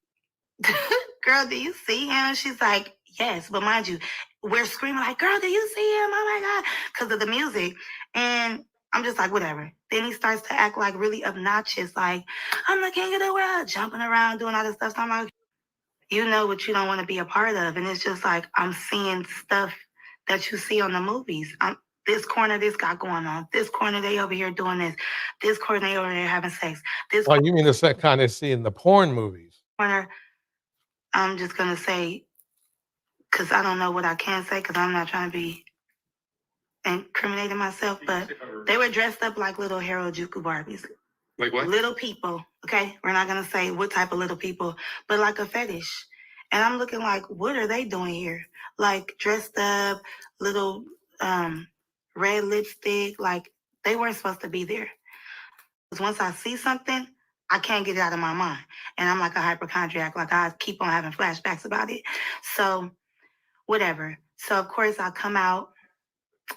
V: girl, do you see him? She's like, yes. But mind you, we're screaming like, girl, do you see him? Oh my God. Because of the music. And I'm just like, whatever. Then he starts to act like really obnoxious, like, I'm the king of the world, jumping around, doing all this stuff. So I'm like, you know what you don't want to be a part of. And it's just like, I'm seeing stuff that you see on the movies. This corner, this got going on. This corner, they over here doing this. This corner, they over there having sex. This
C: Oh, you mean the set kind of see in the porn movies?
V: corner, I'm just going to say, because I don't know what I can say, because I'm not trying to be incriminating myself, but they were dressed up like little Harajuku Barbies.
U: Like what?
V: Little people, okay? We're not going to say what type of little people, but like a fetish. And I'm looking like, what are they doing here? Like dressed up, little red lipstick, like they weren't supposed to be there. Because once I see something, I can't get it out of my mind. And I'm like a hypochondriac, like I keep on having flashbacks about it. So whatever. So of course I come out,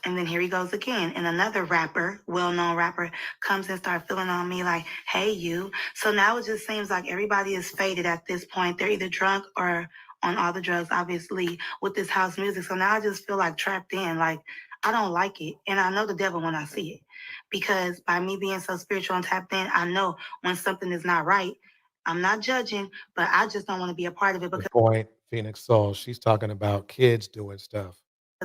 V: and then here he goes again. And another rapper, well-known rapper, comes and starts feeling on me like, hey, you. So now it just seems like everybody is faded at this point. They're either drunk or on all the drugs, obviously, with this house music. So now I just feel like trapped in. Like, I don't like it. And I know the devil when I see it. Because by me being so spiritual and tapped in, I know when something is not right. I'm not judging, but I just don't want to be a part of it. Because
C: Good point, Phoenix Soul. She's talking about kids doing stuff.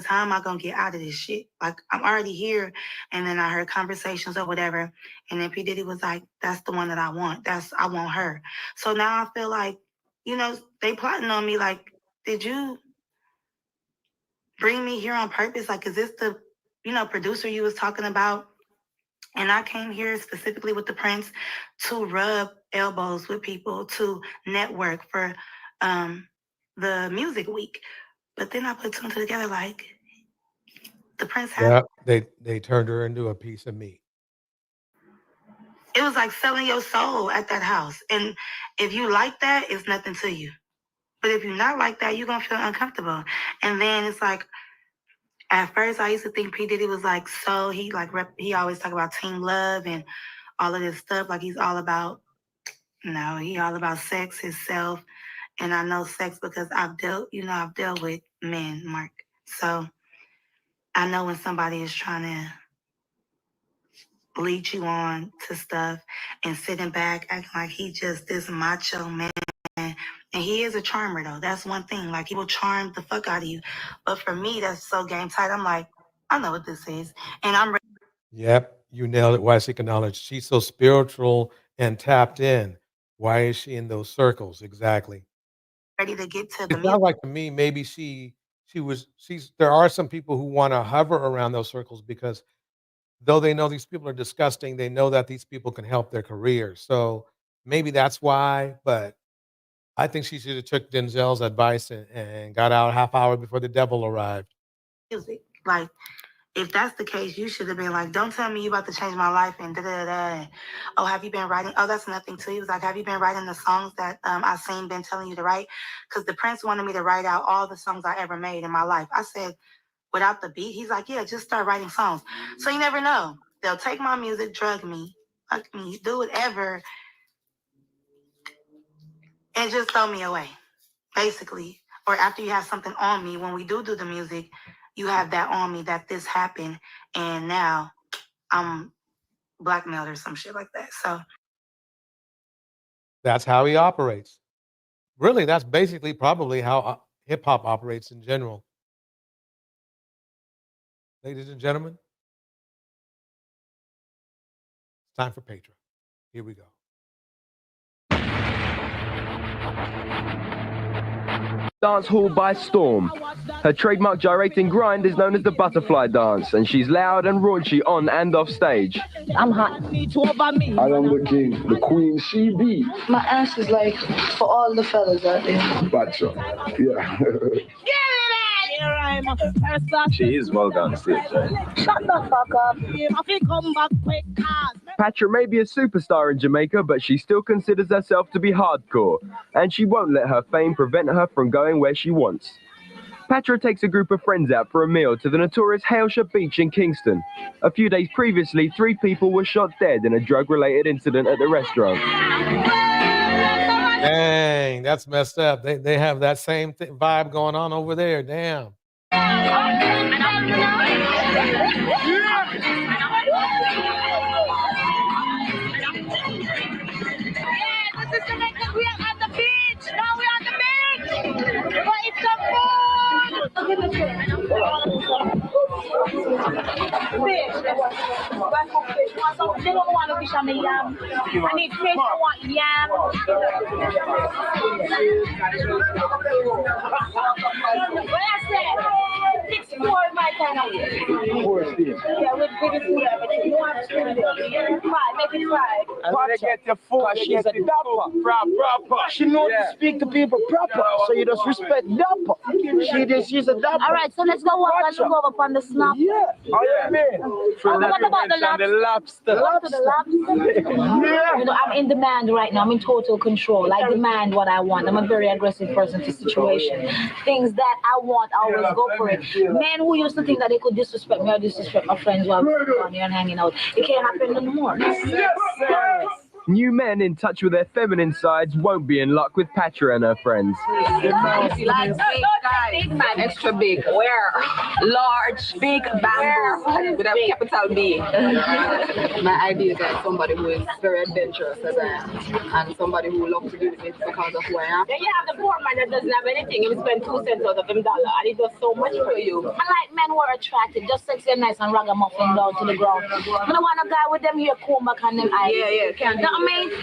V: how am I gonna get out of this shit? Like, I'm already here. And then I heard conversations or whatever. And then P. Diddy was like, that's the one that I want. I want her. So now I feel like, you know, they plotting on me. Like, did you bring me here on purpose? Like, is this the, you know, producer you was talking about? And I came here specifically with the Prince to rub elbows with people, to network for the music week. But then I put two and two together, like, the Prince had.
C: Yeah, they turned her into a piece of meat.
V: It was like selling your soul at that house. And if you like that, it's nothing to you. But if you're not like that, you're going to feel uncomfortable. And then it's like, at first I used to think P. Diddy was like, so he always talk about team love and all of this stuff. Like he's all about, no, he all about sex, himself. And I know sex because I've dealt with men, Mark. So I know when somebody is trying to lead you on to stuff and sitting back acting like he just this macho man. And he is a charmer though. That's one thing. Like he will charm the fuck out of you. But for me, that's so game tight. I'm like, I know what this is. And I'm ready.
C: Yep, you nailed it. Why seek knowledge? She's so spiritual and tapped in. Why is she in those circles? Exactly.
V: Ready to get to the
C: It sounds like to me, maybe there are some people who want to hover around those circles because though they know these people are disgusting, they know that these people can help their careers. So maybe that's why, but I think she should have took Denzel's advice and got out a half hour before the devil arrived.
V: Music. Like, if that's the case, you should have been like, don't tell me you about to change my life and da-da-da-da. And, oh, have you been writing? Oh, that's nothing too. He was like, have you been writing the songs that I've been telling you to write? Because the Prince wanted me to write out all the songs I ever made in my life. I said, without the beat? He's like, yeah, just start writing songs. So you never know. They'll take my music, drug me, fuck me, do whatever, and just throw me away, basically. Or after you have something on me, when we do the music, you have that on me that this happened, and now I'm blackmailed or some shit like that. So
C: That's how he operates. Really, that's basically probably how hip hop operates in general. Ladies and gentlemen, it's time for Patra. Here we go.
A: Dance hall by storm. Her trademark gyrating grind is known as the butterfly dance, and she's loud and raunchy on and off stage.
D: I'm hot. I am the king, the queen, she be. My ass is like for all the fellas out there. Patra. Yeah.
A: She is vulgar on stage.
D: Shut the fuck up.
A: Patra may be a superstar in Jamaica, but she still considers herself to be hardcore, and she won't let her fame prevent her from going where she wants. Patra takes a group of friends out for a meal to the notorious Hailshire Beach in Kingston. A few days previously, 3 people were shot dead in a drug-related incident at the restaurant.
C: Dang, that's messed up. They have that same vibe going on over there. Damn.
D: They don't want to fish on the yam. I need fish, I want yam. What I said, 6 more is my kind of way. Yeah, with bigger food, everything. You want to do it. 5, make it 5.
A: And they get your food,
D: She's a dapper.
A: proper.
D: She knows to speak to people proper, so you just respect dapper. She's a dapper. All right, so let's go walk and go up on the snap. Yeah.
A: Oh, yeah, man.
D: What about the lobster? Go to the lobster.
A: Yeah.
D: You know, I'm in demand right now. I'm in total control. I demand what I want. I'm a very aggressive person to situation. Things that I want, I always go for it. Men who used to think that they could disrespect me or disrespect my friends while we're down here and hanging out, it can't happen no more.
A: Yes. New men in touch with their feminine sides won't be in luck with Patra and her friends.
D: Like big man, extra big. Where? Large, big bamboo with a capital B. My idea is that somebody who is very adventurous as I am, and somebody who loves to do this because of who I am. Then you have the poor man that doesn't have anything. He will spend 2 cents out of $1, and he does so much for you. I like men who are attractive, just sexy and nice and ragamuffin down to the ground. I don't want a guy with them here comb back and them eyes. Yeah, can't do. I mean, no,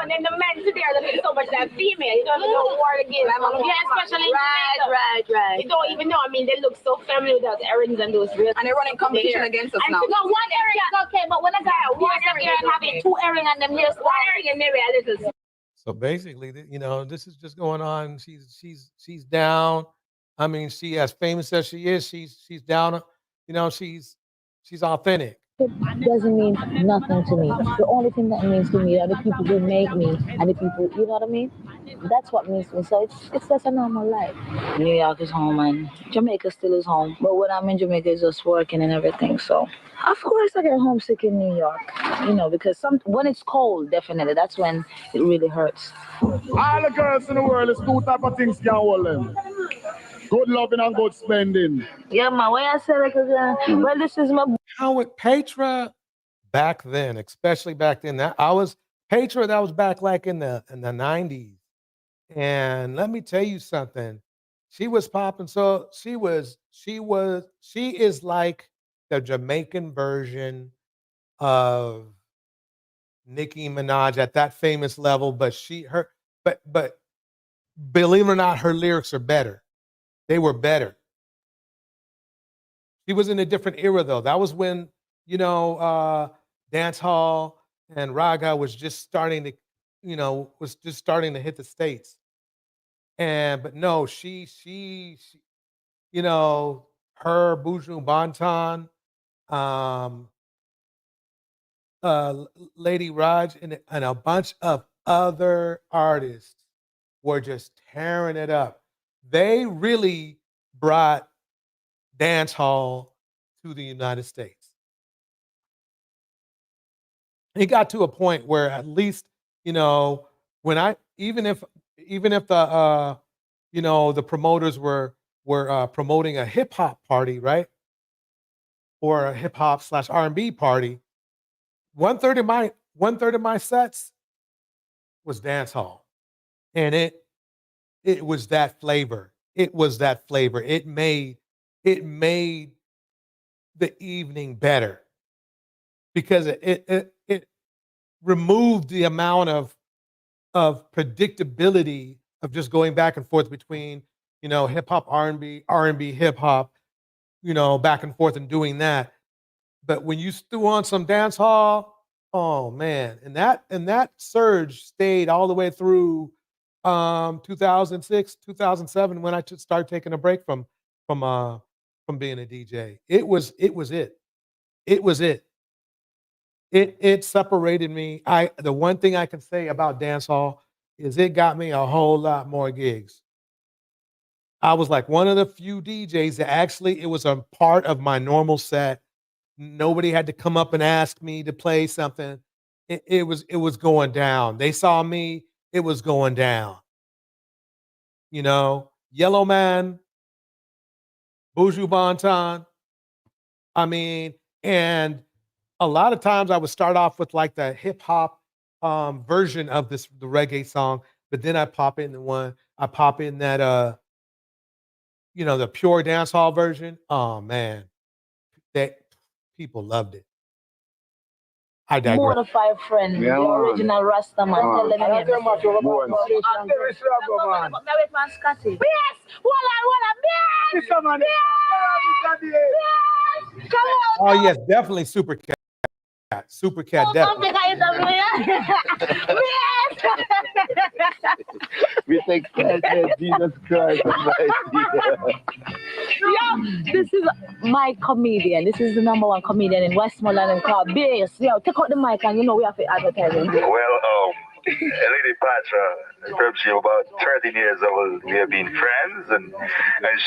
D: then the men today are looking so much like female. You don't know war again. Yeah, especially right. You don't even know. I mean, they look so feminine with those earrings and those real. And they're running competition against us now. No, 1 earring is okay, but when a guy wears an earring and having 2 earrings and them here's 1 earring and maybe a little.
C: So basically, you know, this is just going on. She's down. I mean, she, as famous as she is, she's down. You know, she's authentic.
D: It doesn't mean nothing to me. The only thing that means to me are the people who make me and the people, you know what I mean? That's what means to me. So it's just a normal life. New York is home and Jamaica still is home. But when I'm in Jamaica, it's just working and everything. So of course I get homesick in New York, you know, because when it's cold, definitely, that's when it really hurts.
W: All the girls in the world, it's 2 types of things can hold them. Good loving and good spending.
D: Yeah, my way I said it, because well, this is my.
C: How with Patra back then, especially back then, Patra, that was back like in the 90s. And let me tell you something. She was popping. So she is like the Jamaican version of Nicki Minaj at that famous level, but believe it or not, her lyrics are better. They were better. She was in a different era though. That was when, you know, dance hall and raga was just starting to, you know, hit the States. But no, she you know, her Buju Banton, Lady Raj, and a bunch of other artists were just tearing it up. They really brought dance hall to the United States. It got to a point where at least you know, when I even if the you know, the promoters were promoting a hip hop party, right, or a hip hop / R&B party, 1/3 of my sets was dance hall, and it was that flavor. It was that flavor. It made the evening better because it removed the amount of predictability of just going back and forth between, you know, hip hop, R&B, hip hop, you know, back and forth and doing that. But when you threw on some dance hall, oh man, and that surge stayed all the way through 2006, 2007 when I started taking a break from being a DJ. It was it. It separated me. The one thing I can say about dancehall is it got me a whole lot more gigs. I was like one of the few DJs that actually it was a part of my normal set. Nobody had to come up and ask me to play something. It was going down. They saw me, it was going down. You know, Yellow Man, Buju Banton. I mean, and a lot of times I would start off with like the hip hop version of the reggae song, but then I pop in that you know, the pure dancehall version. Oh man, that people loved it. I digress.
B: Mortified friend, the original Rasta man. Tell them again.
C: Oh yes, definitely Super Cat. Super Cat, definitely.
B: We take care, Jesus Christ. Yo, this is my comedian. This is the #1 comedian in Westmoreland called Bass. Yo, take out the mic and you know we have to advertise him.
E: Well, Lady Patra, perhaps she about 13 years old. We have been friends, and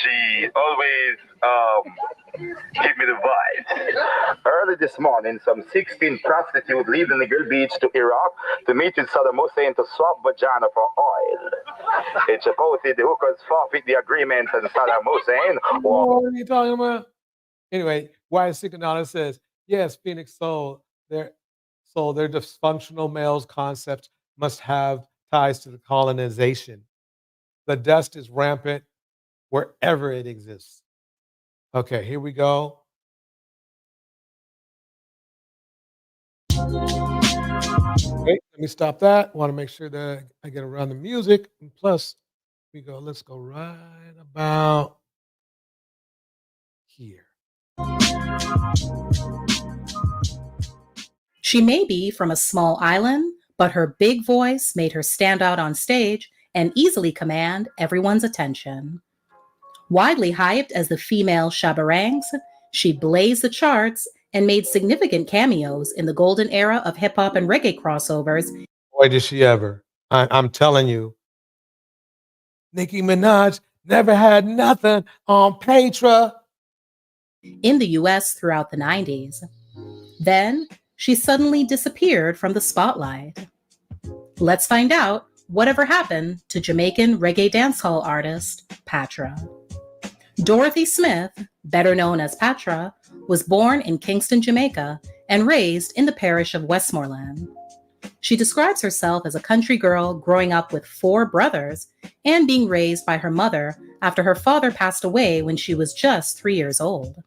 E: she always give me the vibes. Early this morning, some 16 prostitutes leave the Nigger Beach to Iraq to meet with Saddam Hussein to swap vagina for oil. It's supposed the hookers forfeit the agreement and Saddam Hussein.
C: What are you talking about? Anyway, Wyatt Sikanala says, yes, Phoenix Soul, their dysfunctional males concepts must have ties to the colonization. The dust is rampant wherever it exists. Okay, here we go. Okay, let me stop that. Want to make sure that I get around the music. And plus, let's go right about here.
G: She may be from a small island, but her big voice made her stand out on stage and easily command everyone's attention. Widely hyped as the female Shabba Ranks, she blazed the charts and made significant cameos in the golden era of hip-hop and reggae crossovers.
C: Boy, did she ever. I'm telling you. Nicki Minaj never had nothing on Patra.
G: In the US throughout the 90s. Then, she suddenly disappeared from the spotlight. Let's find out whatever happened to Jamaican reggae dancehall artist Patra. Dorothy Smith, better known as Patra, was born in Kingston, Jamaica, and raised in the parish of Westmoreland. She describes herself as a country girl growing up with 4 brothers and being raised by her mother after her father passed away when she was just 3 years old.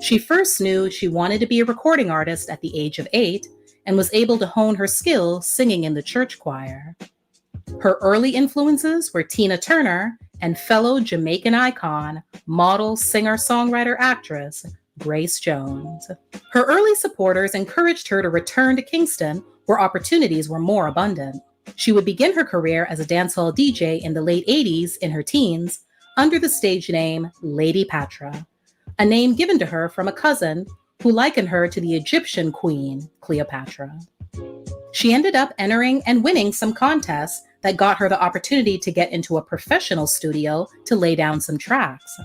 G: She first knew she wanted to be a recording artist at the age of 8 and was able to hone her skills singing in the church choir. Her early influences were Tina Turner and fellow Jamaican icon, model, singer, songwriter, actress, Grace Jones. Her early supporters encouraged her to return to Kingston, where opportunities were more abundant. She would begin her career as a dancehall DJ in the late 80s in her teens under the stage name Lady Patra, a name given to her from a cousin who likened her to the Egyptian queen, Cleopatra. She ended up entering and winning some contests that got her the opportunity to get into a professional studio to lay down some tracks.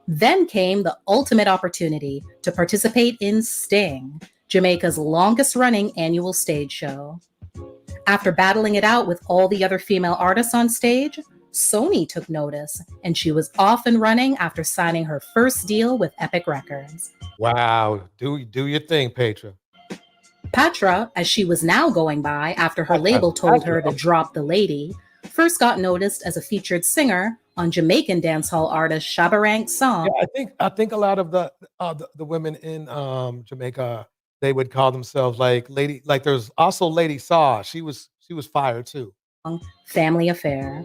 G: Then came the ultimate opportunity to participate in Sting, Jamaica's longest-running annual stage show. After battling it out with all the other female artists on stage, Sony took notice, and she was off and running after signing her first deal with Epic Records.
C: Wow. Do your thing, Patra.
G: Patra, as she was now going by after her label told her to drop the lady, first got noticed as a featured singer on Jamaican dancehall artist Shabarank's song.
C: Yeah, I think a lot of the women in Jamaica, they would call themselves like Lady. Like there's also Lady Saw. She was fire too.
G: Family Affair.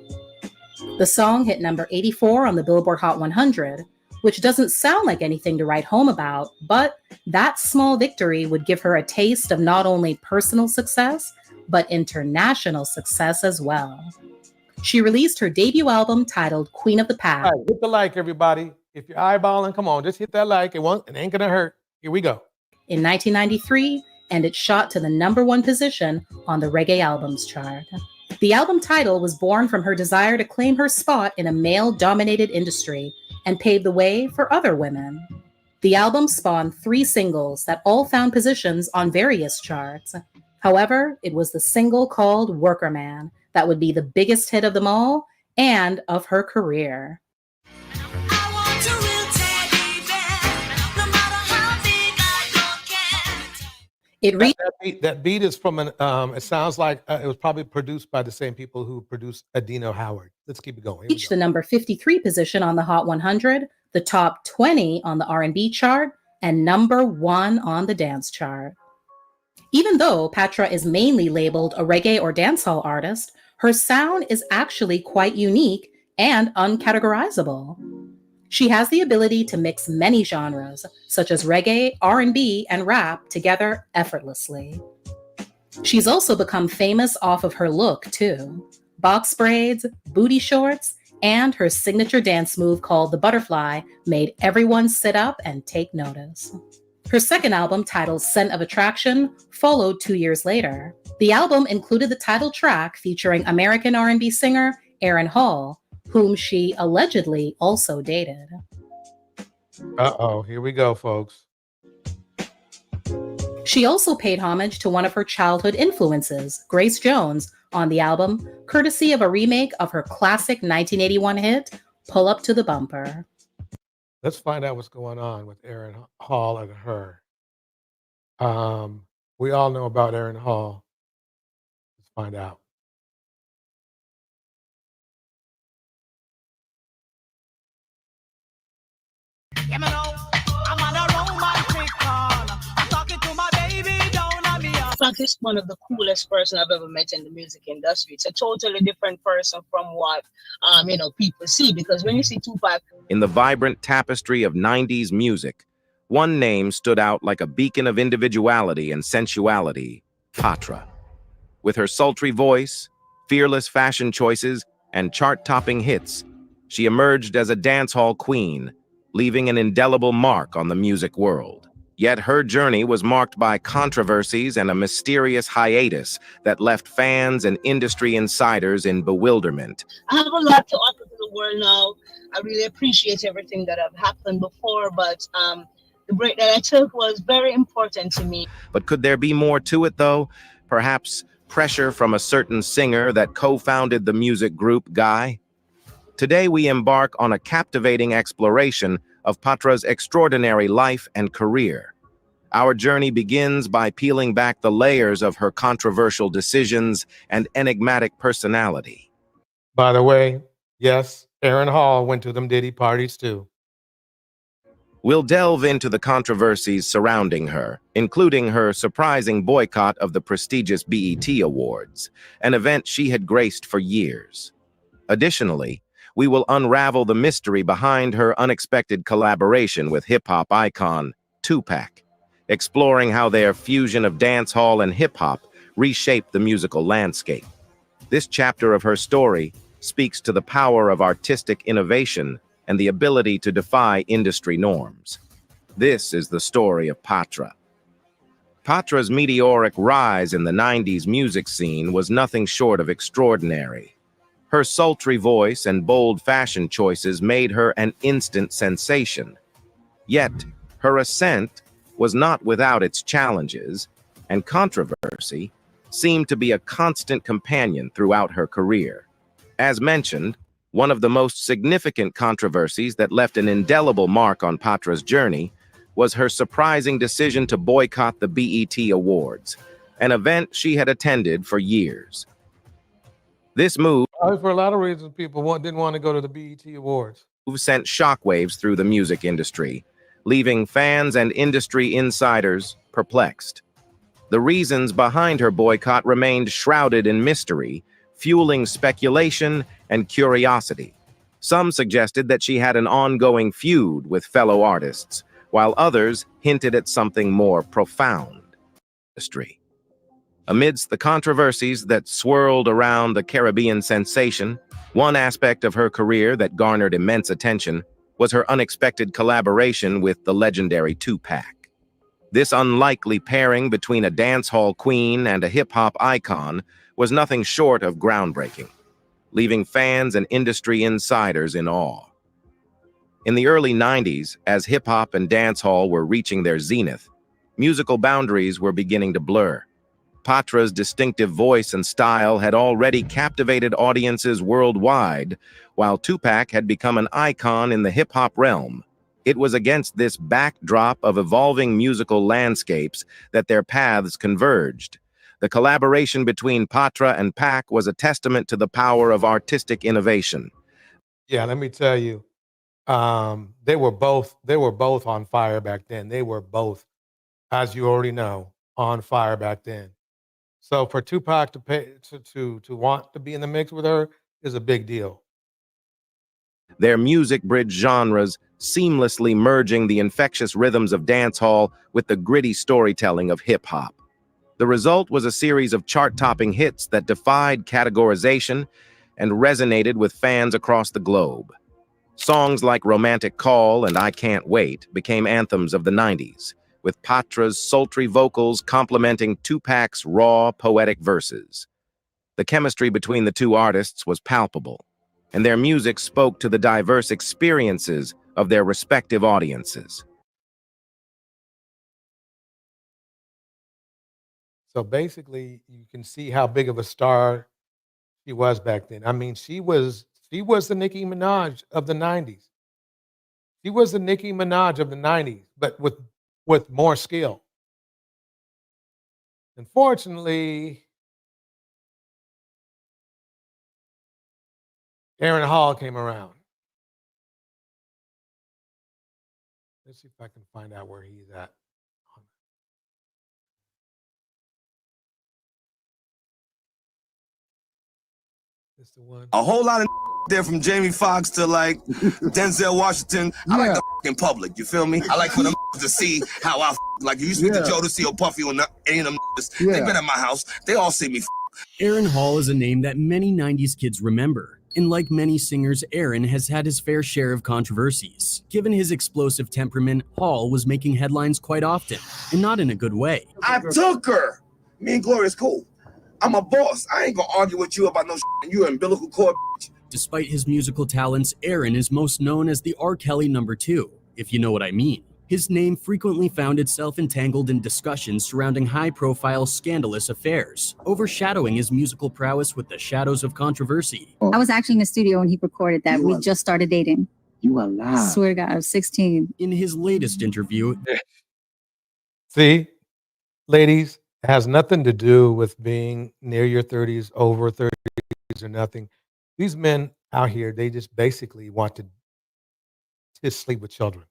G: The song hit number 84 on the Billboard Hot 100, which doesn't sound like anything to write home about, but that small victory would give her a taste of not only personal success, but international success as well. She released her debut album titled Queen of the Pack.
C: All right, hit the like, everybody. If you're eyeballing, come on, just hit that like. It ain't gonna hurt. Here we go.
G: In 1993, and it shot to the #1 position on the Reggae Albums chart. The album title was born from her desire to claim her spot in a male-dominated industry and pave the way for other women. The album spawned 3 singles that all found positions on various charts. However, it was the single called Worker Man that would be the biggest hit of them all and of her career.
C: That beat is from an. It sounds like it was probably produced by the same people who produced Adina Howard. Let's keep it going.
G: Reached the number 53 position on the Hot 100, the top 20 on the R&B chart, and #1 on the dance chart. Even though Patra is mainly labeled a reggae or dancehall artist, her sound is actually quite unique and uncategorizable. She has the ability to mix many genres, such as reggae, R&B, and rap together effortlessly. She's also become famous off of her look, too. Box braids, booty shorts, and her signature dance move called the butterfly made everyone sit up and take notice. Her second album, titled Scent of Attraction, followed 2 years later. The album included the title track featuring American R&B singer Aaron Hall, whom she allegedly also dated.
C: Uh-oh, here we go, folks.
G: She also paid homage to one of her childhood influences, Grace Jones, on the album, courtesy of a remake of her classic 1981 hit, Pull Up to the Bumper.
C: Let's find out what's going on with Aaron Hall and her. We all know about Aaron Hall. Let's find out.
F: I'm on a romantic call. I'm talking to my baby down on me. Frank is one of the coolest person I've ever met in the music industry. It's a totally different person from what people see, because when you see Tupac
J: in the vibrant tapestry of 90s music, one name stood out like a beacon of individuality and sensuality: Patra. With her sultry voice, fearless fashion choices, and chart-topping hits, she emerged as a dancehall queen, leaving an indelible mark on the music world. Yet her journey was marked by controversies and a mysterious hiatus that left fans and industry insiders in bewilderment.
F: I have a lot to offer to the world now. I really appreciate everything that have happened before, but the break that I took was very important to me.
J: But could there be more to it, though? Perhaps pressure from a certain singer that co-founded the music group Guy? Today we embark on a captivating exploration of Patra's extraordinary life and career. Our journey begins by peeling back the layers of her controversial decisions and enigmatic personality.
C: By the way, yes, Aaron Hall went to them Diddy parties too.
J: We'll delve into the controversies surrounding her, including her surprising boycott of the prestigious BET Awards, an event she had graced for years. Additionally, we will unravel the mystery behind her unexpected collaboration with hip-hop icon Tupac, exploring how their fusion of dancehall and hip-hop reshaped the musical landscape. This chapter of her story speaks to the power of artistic innovation and the ability to defy industry norms. This is the story of Patra. Patra's meteoric rise in the 90s music scene was nothing short of extraordinary. Her sultry voice and bold fashion choices made her an instant sensation. Yet, her ascent was not without its challenges and controversy. seemed to be a constant companion throughout her career. As mentioned, one of the most significant controversies that left an indelible mark on Patra's journey was her surprising decision to boycott the BET Awards, an event she had attended for years. This move,
C: for a lot of reasons, people didn't want to go to the BET Awards,
J: sent shockwaves through the music industry, leaving fans and industry insiders perplexed. The reasons behind her boycott remained shrouded in mystery, fueling speculation and curiosity. Some suggested that she had an ongoing feud with fellow artists, while others hinted at something more profound. Amidst the controversies that swirled around the Caribbean sensation, one aspect of her career that garnered immense attention was her unexpected collaboration with the legendary Tupac. This unlikely pairing between a dancehall queen and a hip-hop icon was nothing short of groundbreaking, leaving fans and industry insiders in awe. In the early 90s, as hip-hop and dancehall were reaching their zenith, musical boundaries were beginning to blur. Patra's distinctive voice and style had already captivated audiences worldwide, while Tupac had become an icon in the hip-hop realm. It was against this backdrop of evolving musical landscapes that their paths converged. The collaboration between Patra and Pac was a testament to the power of artistic innovation.
C: Yeah, let me tell you, they were both on fire back then. They were both, as you already know, on fire back then. So for Tupac to want to be in the mix with her is a big deal.
J: Their music bridged genres, seamlessly merging the infectious rhythms of dancehall with the gritty storytelling of hip-hop. The result was a series of chart-topping hits that defied categorization and resonated with fans across the globe. Songs like Romantic Call and I Can't Wait became anthems of the 90s, with Patra's sultry vocals complementing Tupac's raw, poetic verses. The chemistry between the two artists was palpable, and their music spoke to the diverse experiences of their respective audiences.
C: So basically, you can see how big of a star she was back then. I mean, she was the Nicki Minaj of the 90s. She was the Nicki Minaj of the 90s, but with more skill. Unfortunately, Aaron Hall came around. Let's see if I can find out where he's at. This the one.
I: A whole lot of there from Jamie Foxx to like Denzel Washington. I like the in public, you feel me? I like for them to see how I like. You speak to Jodeci or Puffy or any of them. They've been at my house. They all see me.
K: Aaron Hall is a name that many 90s kids remember. And like many singers, Aaron has had his fair share of controversies. Given his explosive temperament, Hall was making headlines quite often, and not in a good way.
I: I took her. Me and Gloria's cool. I'm a boss. I ain't gonna argue with you about no shit, and you umbilical cord.
K: Despite his musical talents, Aaron is most known as the RKelly #2, if you know what I mean. His name frequently found itself entangled in discussions surrounding high-profile, scandalous affairs, overshadowing his musical prowess with the shadows of controversy.
L: I was actually in the studio when he recorded that. We just started dating.
K: You are lying.
L: Swear to God, I was 16.
K: In his latest interview...
C: See, ladies, it has nothing to do with being near your 30s, over 30s, or nothing. These men out here, they just basically want to sleep with children.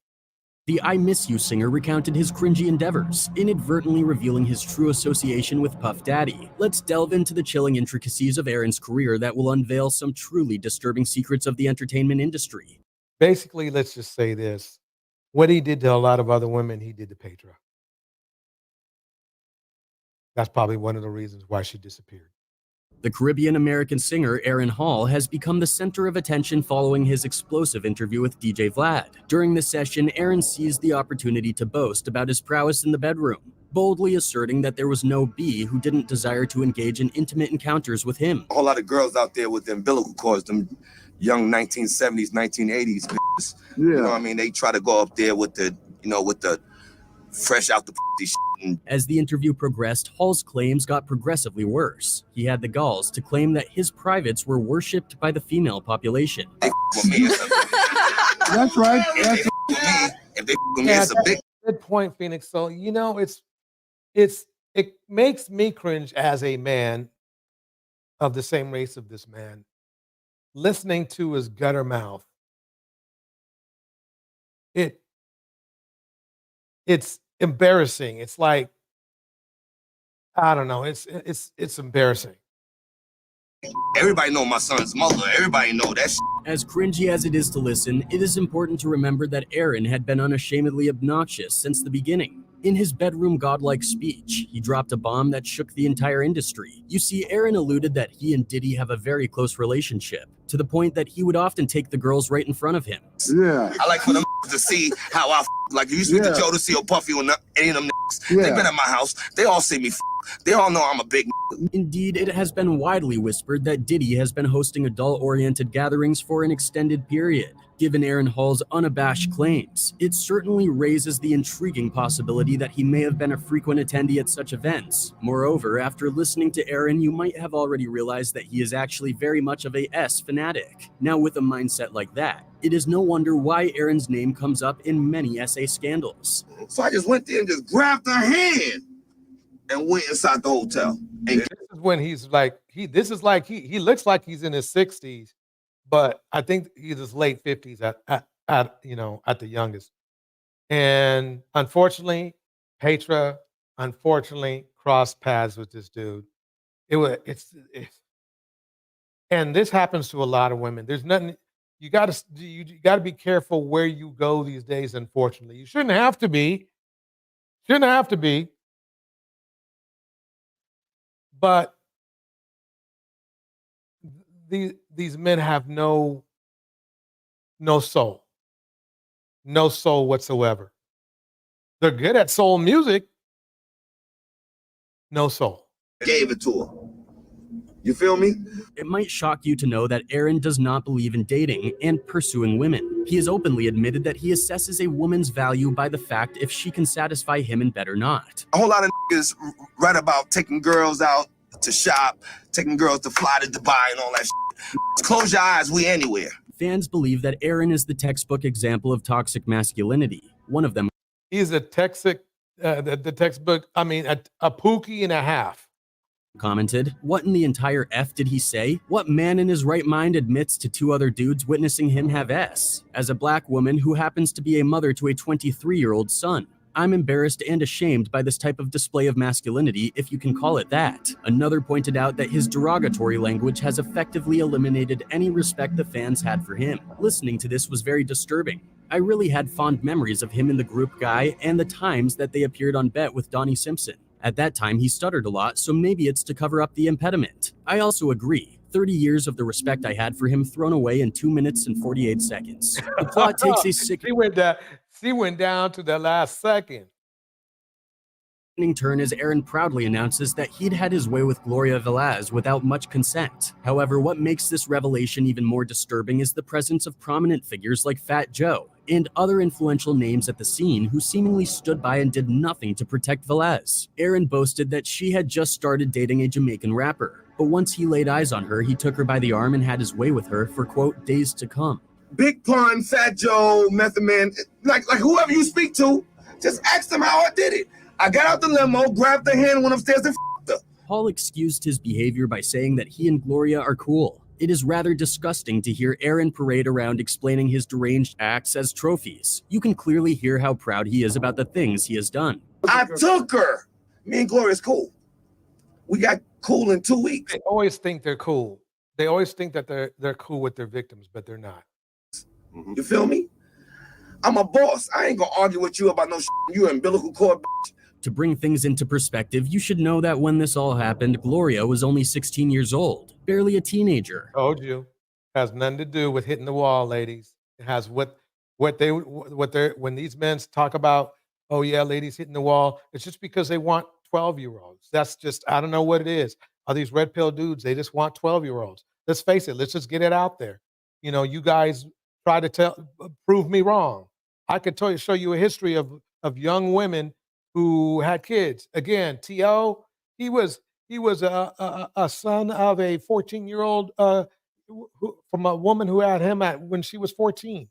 K: The I Miss You singer recounted his cringy endeavors, inadvertently revealing his true association with Puff Daddy. Let's delve into the chilling intricacies of Aaron's career that will unveil some truly disturbing secrets of the entertainment industry.
C: Basically, let's just say this. What he did to a lot of other women, he did to Patra. That's probably one of the reasons why she disappeared.
K: The Caribbean-American singer Aaron Hall has become the center of attention following his explosive interview with DJ Vlad. During the session, Aaron seized the opportunity to boast about his prowess in the bedroom, boldly asserting that there was no B who didn't desire to engage in intimate encounters with him.
I: A whole lot of girls out there with the umbilical cords, them young 1970s, 1980s bitches. You know what I mean? They try to go up there with the, with the fresh out the shit.
K: As the interview progressed, Hall's claims got progressively worse. He had the galls to claim that his privates were worshipped by the female population.
W: That's right.
C: Yeah, good point, Phoenix. So it makes me cringe as a man of the same race of this man, listening to his gutter mouth. It's embarrassing. It's like, I don't know. It's embarrassing.
I: Everybody know my son's mother. Everybody know that shit.
K: As cringy as it is to listen, it is important to remember that Aaron had been unashamedly obnoxious since the beginning. In his bedroom godlike speech, he dropped a bomb that shook the entire industry. You see, Aaron alluded that he and Diddy have a very close relationship, to the point that he would often take the girls right in front of him.
W: Yeah.
I: I like for them to see how I like you speak to Jodeci or Puffy or any of them They've been at my house. They all see me They all know I'm a big
K: Indeed, it has been widely whispered that Diddy has been hosting adult-oriented gatherings for an extended period. Given Aaron Hall's unabashed claims, it certainly raises the intriguing possibility that he may have been a frequent attendee at such events. Moreover, after listening to Aaron, you might have already realized that he is actually very much of a S fanatic. Now, with a mindset like that, it is no wonder why Aaron's name comes up in many SA scandals.
I: So I just went there and just grabbed her hand and went inside the hotel. And
C: this is when he's like, he looks like he's in his 60s, but I think he's his late 50s at the youngest. And unfortunately, Patra crossed paths with this dude. And this happens to a lot of women. There's nothing, you gotta be careful where you go these days, unfortunately. You shouldn't have to be. But these men have no soul. No soul whatsoever. They're good at soul music. No soul.
I: Gave it to her. You feel me?
K: It might shock you to know that Aaron does not believe in dating and pursuing women. He has openly admitted that he assesses a woman's value by the fact if she can satisfy him in bed or not.
I: A whole lot of niggas write about taking girls out to shop, taking girls to fly to Dubai and all that shit. Close your eyes, we anywhere.
K: Fans believe that Aaron is the textbook example of toxic masculinity. One of them.
C: He's a textbook, a pookie and a half.
K: Commented, "What in the entire F did he say? What man in his right mind admits to two other dudes witnessing him have S? As a black woman who happens to be a mother to a 23-year-old son, I'm embarrassed and ashamed by this type of display of masculinity, if you can call it that." Another pointed out that his derogatory language has effectively eliminated any respect the fans had for him. Listening to this was very disturbing. I really had fond memories of him in the group Guy and the times that they appeared on Bet with Donnie Simpson. At that time, he stuttered a lot, so maybe it's to cover up the impediment. I also agree. 30 years of the respect I had for him thrown away in 2 minutes and 48 seconds. The plot takes a sick...
C: She went down to the last second.
K: Turn as Aaron proudly announces that he'd had his way with Gloria Velez without much consent. However, what makes this revelation even more disturbing is the presence of prominent figures like Fat Joe and other influential names at the scene who seemingly stood by and did nothing to protect Velez. Aaron boasted that she had just started dating a Jamaican rapper, but once he laid eyes on her, he took her by the arm and had his way with her for, quote, days to come.
I: Big Pun, Fat Joe, Method Man, like whoever you speak to, just ask them how I did it. I got out the limo, grabbed the hand, went upstairs and f***ed her.
K: Hall excused his behavior by saying that he and Gloria are cool. It is rather disgusting to hear Aaron parade around explaining his deranged acts as trophies. You can clearly hear how proud he is about the things he has done.
I: I took her. Me and Gloria's cool. We got cool in 2 weeks.
C: They always think they're cool. They always think that they're cool with their victims, but they're not.
I: You feel me? I'm a boss. I ain't gonna argue with you about no shit. You umbilical cord, bitch.
K: To bring things into perspective, you should know that when this all happened, Gloria was only 16 years old, barely a teenager.
C: Told you. Has nothing to do with hitting the wall, ladies. It has when these men talk about, oh yeah, ladies hitting the wall, it's just because they want 12-year-olds. That's just, I don't know what it is. Are these red pill dudes? They just want 12-year-olds. Let's face it. Let's just get it out there. You know, you guys try to prove me wrong. I could show you a history of young women who had kids. Again, T.O., he was a son of a 14-year-old from a woman who had him when she was 14.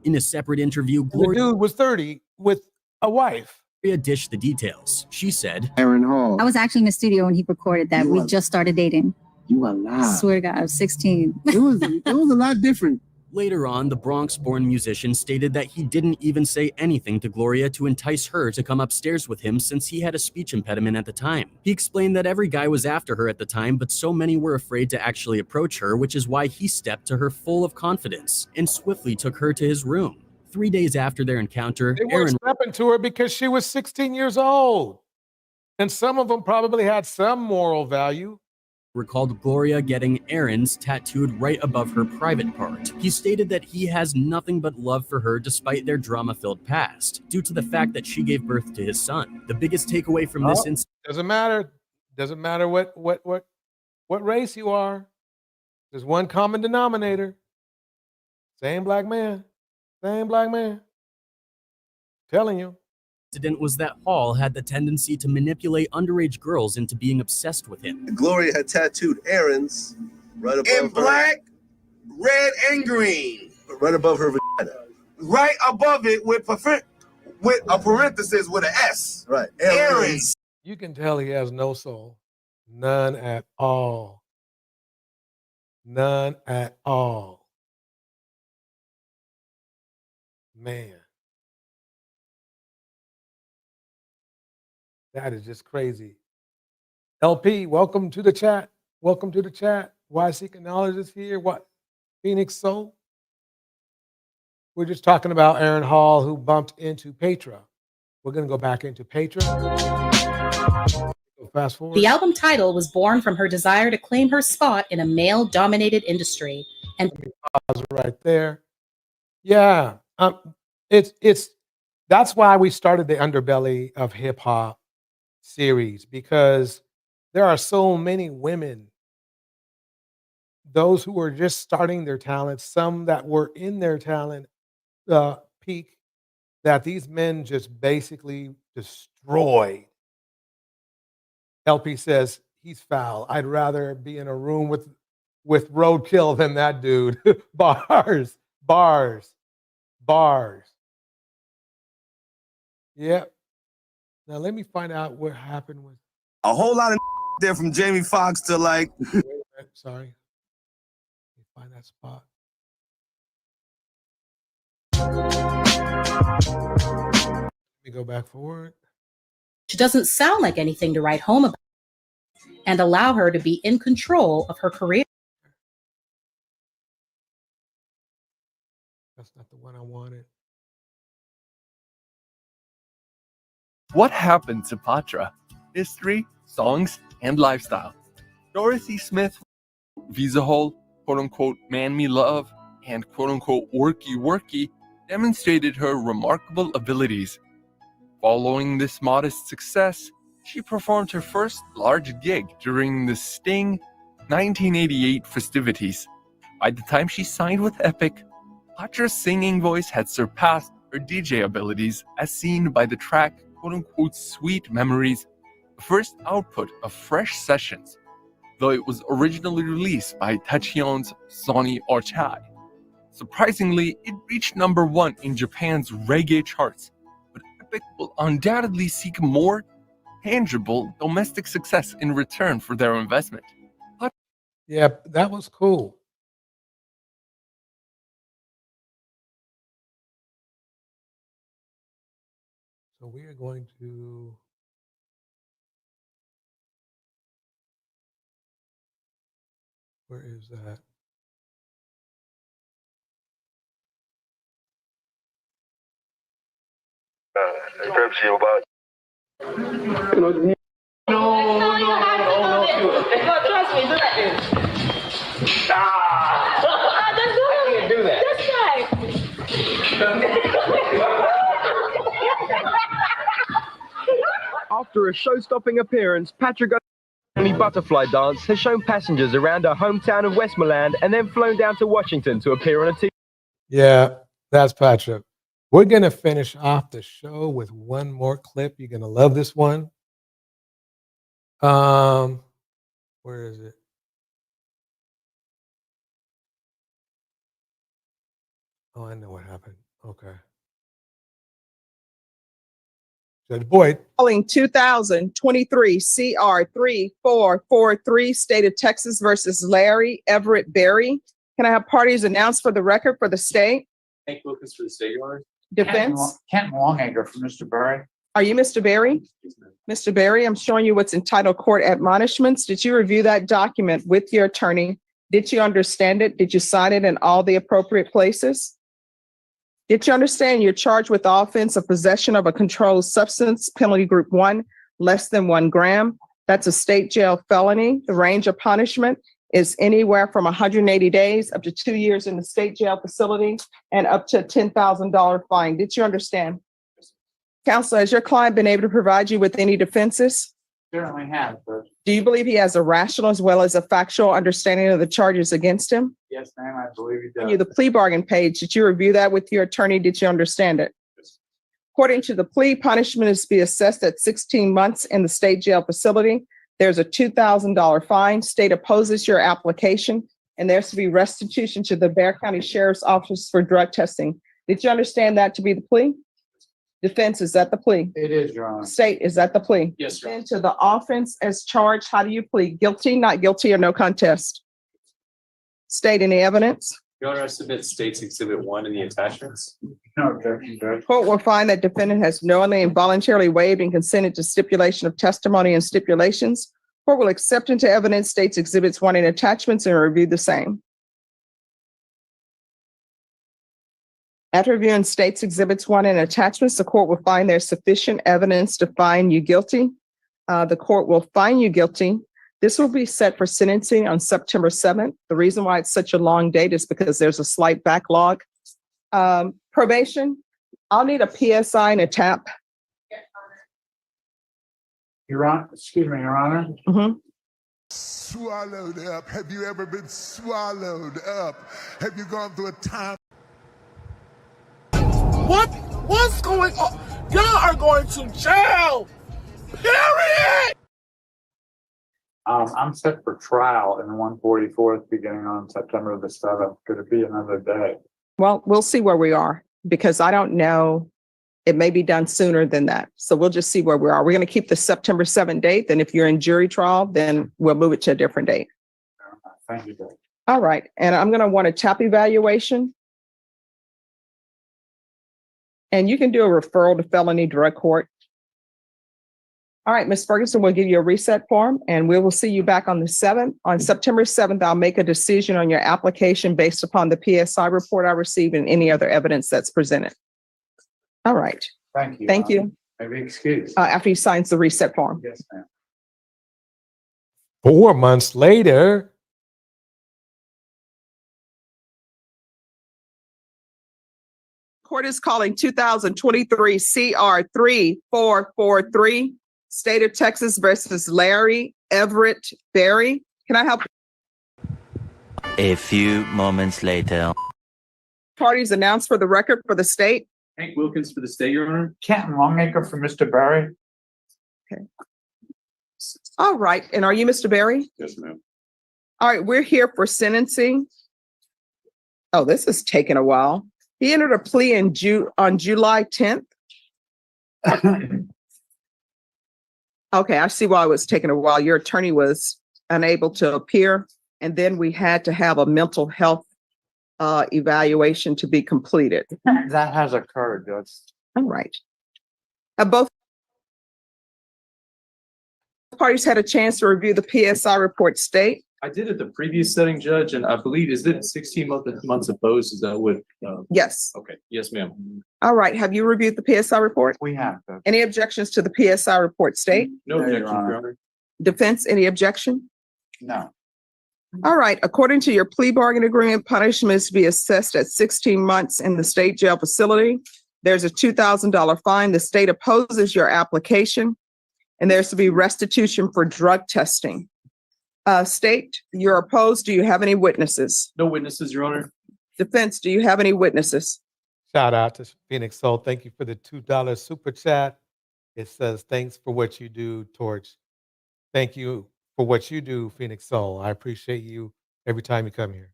K: In a separate interview,
C: The dude was 30 with a wife.
K: Gloria dished the details. She said,
L: Aaron Hall. I was actually in the studio when he recorded that. We just started dating.
H: You are lying.
L: Swear to God, I was 16.
H: It was a lot different.
K: Later on, the Bronx-born musician stated that he didn't even say anything to Gloria to entice her to come upstairs with him since he had a speech impediment at the time. He explained that every guy was after her at the time, but so many were afraid to actually approach her, which is why he stepped to her full of confidence and swiftly took her to his room. 3 days after their encounter,
C: They weren't stepping to her because she was 16 years old. And some of them probably had some moral value.
K: Recalled Gloria getting Aaron's tattooed right above her private part. He stated that he has nothing but love for her despite their drama-filled past, due to the fact that she gave birth to his son. The biggest takeaway from this incident...
C: Doesn't matter. Doesn't matter what race you are. There's one common denominator. Same black man. Same black man. Telling you.
K: Incident was that Hall had the tendency to manipulate underage girls into being obsessed with him.
I: Gloria had tattooed Aaron's right above
M: In black, red, and green.
I: Right above her vagina.
M: Right above it with a parenthesis with an S.
I: Right.
M: Aaron's.
C: You can tell he has no soul. None at all. None at all. Man. That is just crazy. LP, welcome to the chat. Welcome to the chat. Why Seeking Knowledge is here. What? Phoenix Soul. We're just talking about Aaron Hall, who bumped into Patra. We're going to go back into Patra. Fast forward.
G: The album title was born from her desire to claim her spot in a male-dominated industry. And
C: pause right there. Yeah, it's that's why we started the Underbelly of Hip Hop series, because there are so many women, those who were just starting their talent, some that were in their talent peak, that these men just basically destroyed. LP says he's foul. I'd rather be in a room with roadkill than that dude. Bars. Yep. Now let me find out what happened with
I: a whole lot of there from Jamie Foxx to like.
C: Sorry. Let me find that spot. Let me go back forward.
G: she doesn't sound like anything to write home about, and allow her to be in control of her career.
C: That's not the one I wanted.
N: What happened to Patra? History, songs, and lifestyle. Dorothy Smith, Visa Hole, quote-unquote man me love, and quote-unquote worky demonstrated her remarkable abilities. Following this modest success, she performed her first large gig during the Sting 1988 festivities. By the time she signed with Epic, Patra's singing voice had surpassed her DJ abilities, as seen by the track quote-unquote Sweet Memories, the first output of Fresh Sessions, though it was originally released by Tachion's Sony Orchai. Surprisingly, it reached #1 in Japan's reggae charts, but Epic will undoubtedly seek more tangible domestic success in return for their investment.
C: Yeah, that was cool. So we are going to where is that?
E: Perhaps you about.
V: No, trust me, do that. I can't do that.
A: After a show-stopping appearance, Patra Butterfly Dance has shown passengers around her hometown of Westmoreland and then flown down to Washington to appear on a TV.
C: Yeah, that's Patra. We're going to finish off the show with one more clip. You're going to love this one. Where is it? Oh, I know what happened. Okay. Judge Boyd.
P: Calling 2023 CR 3443, State of Texas versus Larry Everett Berry. Can I have parties announced for the record for the state?
Q: Hank Wilkins for the state, Your Honor.
P: Defense.
Q: Kent Longacre for Mr. Berry.
P: Are you Mr. Berry? Mr. Berry, I'm showing you what's entitled Court Admonishments. Did you review that document with your attorney? Did you understand it? Did you sign it in all the appropriate places? Did you understand you're charged with the offense of possession of a controlled substance, penalty group 1, less than 1 gram? That's a state jail felony. The range of punishment is anywhere from 180 days up to 2 years in the state jail facility and up to a $10,000 fine. Did you understand? Counsel, has your client been able to provide you with any defenses?
Q: Certainly have, Judge.
P: Do you believe he has a rational as well as a factual understanding of the charges against him?
Q: Yes, ma'am, I believe he does.
P: You, the plea bargain page, did you review that with your attorney? Did you understand it? According to the plea, punishment is to be assessed at 16 months in the state jail facility. There's a $2,000 fine. State opposes your application, and there's to be restitution to the Bexar County Sheriff's Office for drug testing. Did you understand that to be the plea? Defense, is that the plea?
Q: It is, Your Honor.
P: State, is that the plea?
Q: Yes, Your Honor.
P: And to the offense as charged, how do you plead? Guilty, not guilty, or no contest? State, any evidence?
Q: Your Honor, I submit State's Exhibit 1 in the attachments. No objection, Judge.
P: Court will find that defendant has knowingly and voluntarily waived and consented to stipulation of testimony and stipulations. Court will accept into evidence State's Exhibits 1 and attachments and review the same. After reviewing State's Exhibits 1 and attachments, the court will find there's sufficient evidence to find you guilty. The court will find you guilty. This will be set for sentencing on September 7th. The reason why it's such a long date is because there's a slight backlog. Probation, I'll need a PSI and a TAP.
Q: Your Honor, excuse me, Your Honor.
R: Swallowed up. Have you ever been swallowed up? Have you gone through a time?
X: What's going on? Y'all are going to jail. Period.
Q: I'm set for trial in 144th beginning on September the 7th. Could it be another day?
P: Well, we'll see where we are because I don't know. It may be done sooner than that. So we'll just see where we are. We're going to keep the September 7th date. And if you're in jury trial, then we'll move it to a different date.
Q: Thank you, Judge.
P: All right. And I'm going to want a TAP evaluation. And you can do a referral to felony drug court. All right, Ms. Ferguson, we'll give you a reset form and we will see you back on the 7th. On September 7th, I'll make a decision on your application based upon the PSI report I received and any other evidence that's presented. All right.
Q: Thank you.
P: Thank you.
Q: Maybe excuse.
P: After he signs the reset form.
Q: Yes, ma'am.
C: 4 months later.
P: Court is calling 2023 CR 3443, State of Texas versus Larry Everett Berry. Can I help?
Y: A few moments later.
P: Parties announced for the record for the state.
Q: Hank Wilkins for the state, Your Honor. Kenton Longacre for Mr. Berry.
P: Okay. All right. And are you Mr. Berry?
Q: Yes, ma'am.
P: All right. We're here for sentencing. Oh, this is taking a while. He entered a plea on July 10th. Okay, I see why it was taking a while. Your attorney was unable to appear, and then we had to have a mental health evaluation to be completed.
Q: That has occurred, Judge.
P: All right. Both parties had a chance to review the PSI report state.
Q: I did at the previous setting, Judge, and I believe, is it 16 months opposed? Is that what?
P: Yes.
Q: Okay. Yes, ma'am.
P: All right. Have you reviewed the PSI report?
Q: We have. Judge.
P: Any objections to the PSI report state?
Q: No objection, Your Honor.
P: Defense, any objection?
Q: No.
P: All right. According to your plea bargain agreement, punishment is to be assessed at 16 months in the state jail facility. There's a $2,000 fine. The state opposes your application, and there's to be restitution for drug testing. State, you're opposed. Do you have any witnesses?
Q: No witnesses, Your Honor.
P: Defense, do you have any witnesses?
C: Shout out to Phoenix Soul. Thank you for the $2 super chat. It says, thanks for what you do, Torch. Thank you for what you do, Phoenix Soul. I appreciate you every time you come here.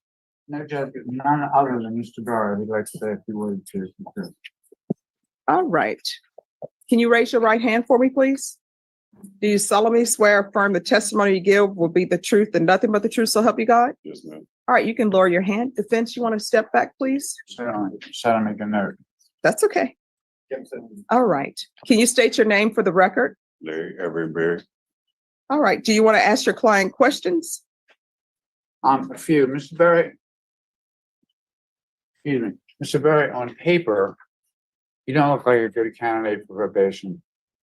Q: No, Judge, none other than Mr. Barr would like to say a few words to you.
P: All right. Can you raise your right hand for me, please? Do you solemnly swear or affirm the testimony you give will be the truth and nothing but the truth, so help you God?
Q: Yes, ma'am.
P: All right, you can lower your hand. Defense, you want to step back, please?
Q: Shall I make a note?
P: That's okay. All right. Can you state your name for the record?
Q: Larry Everett Berry.
P: All right. Do you want to ask your client questions?
Q: A few. Mr. Berry. Excuse me. Mr. Berry, on paper, you don't look like a good candidate for probation.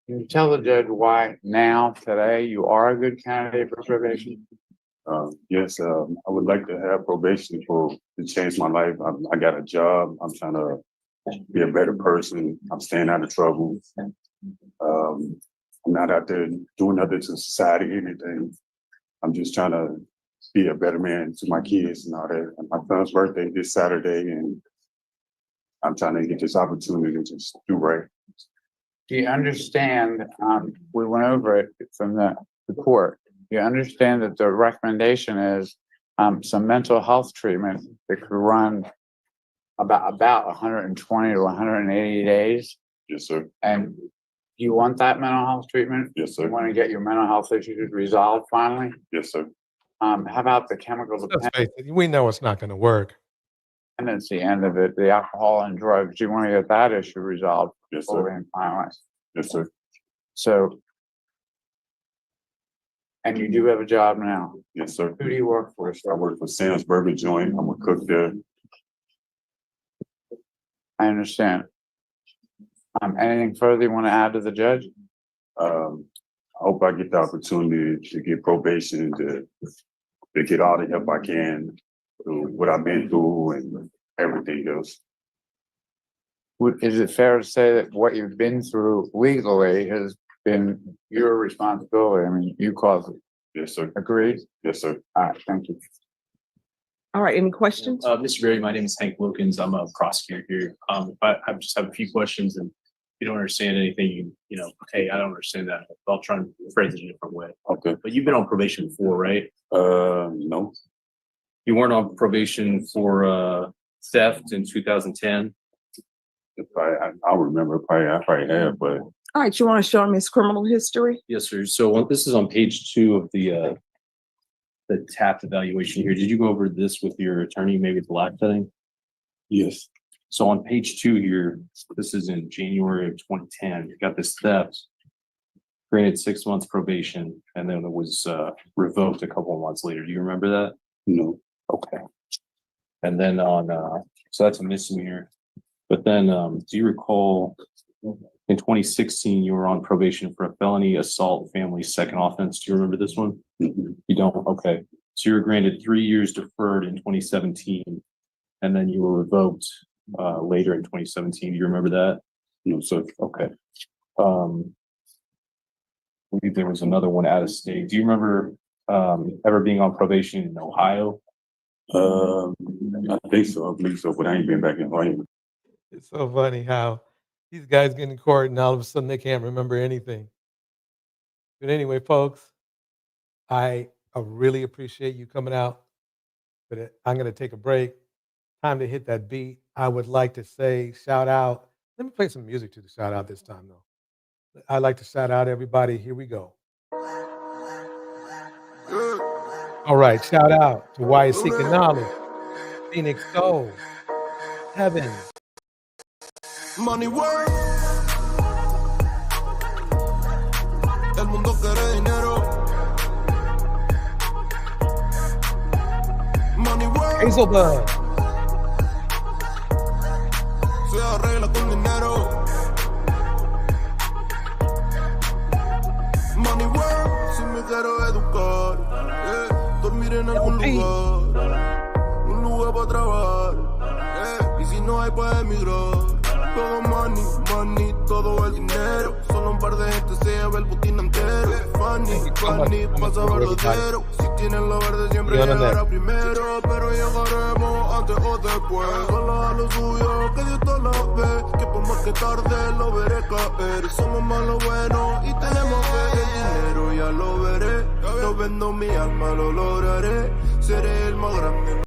Q: Can you tell the judge why now, today, you are a good candidate for probation?
D: Yes, I would like to have probation to change my life. I got a job. I'm trying to be a better person. I'm staying out of trouble. I'm not out there doing nothing to society, anything. I'm just trying to be a better man to my kids and all that. And my son's birthday this Saturday, and I'm trying to get this opportunity to just do right.
Q: Do you understand, we went over it from the report. You understand that the recommendation is some mental health treatment that could run about 120 to 180 days.
D: Yes, sir.
Q: And you want that mental health treatment?
D: Yes, sir.
Q: You want to get your mental health issues resolved finally?
D: Yes, sir.
Q: How about the chemical
C: Let's face it, we know it's not going to work.
Q: dependency end of it, the alcohol and drugs? You want to get that issue resolved?
D: Yes,
Q: before
D: sir.
Q: we finalize.
D: Yes, sir.
Q: So, and you do have a job now?
D: Yes, sir.
Q: Who do you work for, sir?
D: I work for Sam's Burger Joint. I'm a cook there.
Q: I understand. Anything further you want to add to the judge?
D: I hope I get the opportunity to get probation, to get all the help I can through what I've been through and everything else.
Q: Is it fair to say that what you've been through legally has been your responsibility? I mean, you caused it.
D: Yes, sir.
Q: Agreed?
D: Yes, sir.
Q: All right, thank you.
P: All right, any questions?
O: Mr. Berry, my name is Hank Wilkins. I'm a prosecutor here. I just have a few questions, and if you don't understand anything, hey, I don't understand that. I'll try and phrase it a different way.
D: Okay.
O: But you've been on probation before, right?
D: No.
O: You weren't on probation for theft in 2010?
D: I'll remember. I probably have, but.
P: All right, you want to show him his criminal history?
O: Yes, sir. So this is on page 2 of the TAP evaluation here. Did you go over this with your attorney, maybe the last thing?
D: Yes.
O: So on page 2 here, this is in January of 2010. You got this theft, granted 6 months probation, and then it was revoked a couple of months later. Do you remember that?
D: No.
O: Okay. And then so that's a misdemeanor. But then, do you recall in 2016 you were on probation for a felony assault family second offense? Do you remember this one?
D: Mm-hmm.
O: You don't? Okay. So you were granted 3 years deferred in 2017, and then you were revoked later in 2017. Do you remember that?
D: No, sir.
O: Okay. I believe there was another one out of state. Do you remember ever being on probation in Ohio?
D: I think so. I believe so, but I ain't been back in Ohio.
C: It's so funny how these guys get in court and all of a sudden they can't remember anything. But anyway, folks, I really appreciate you coming out. But I'm going to take a break. Time to hit that beat. I would like to say shout out. Let me play some music to the shout out this time, though. I'd like to shout out everybody. Here we go. All right, shout out to Why Is Seeking Knowledge, Phoenix Soul, Heaven.
I: Money work. El mundo quiere dinero. Money work.
C: Hazelbud.
I: Se arregla con dinero. Money work. Si me quiero educar, dormir en algún lugar, un lugar para trabajar, y si no hay para emigrar. Todo money, money, todo el dinero. Solo un par de gente se lleva el botín entero. Funny, pasa verdadero. Si tienes lo verde siempre llegará primero. Pero llegaremos antes
B: antes o después. Solo a lo suyo, que Dios todo lo ve. Que por más que tarde lo veré caer. Somos malos buenos y tenemos fe. El dinero ya lo veré. No vendo mi alma, lo lograré. Seré el más grande.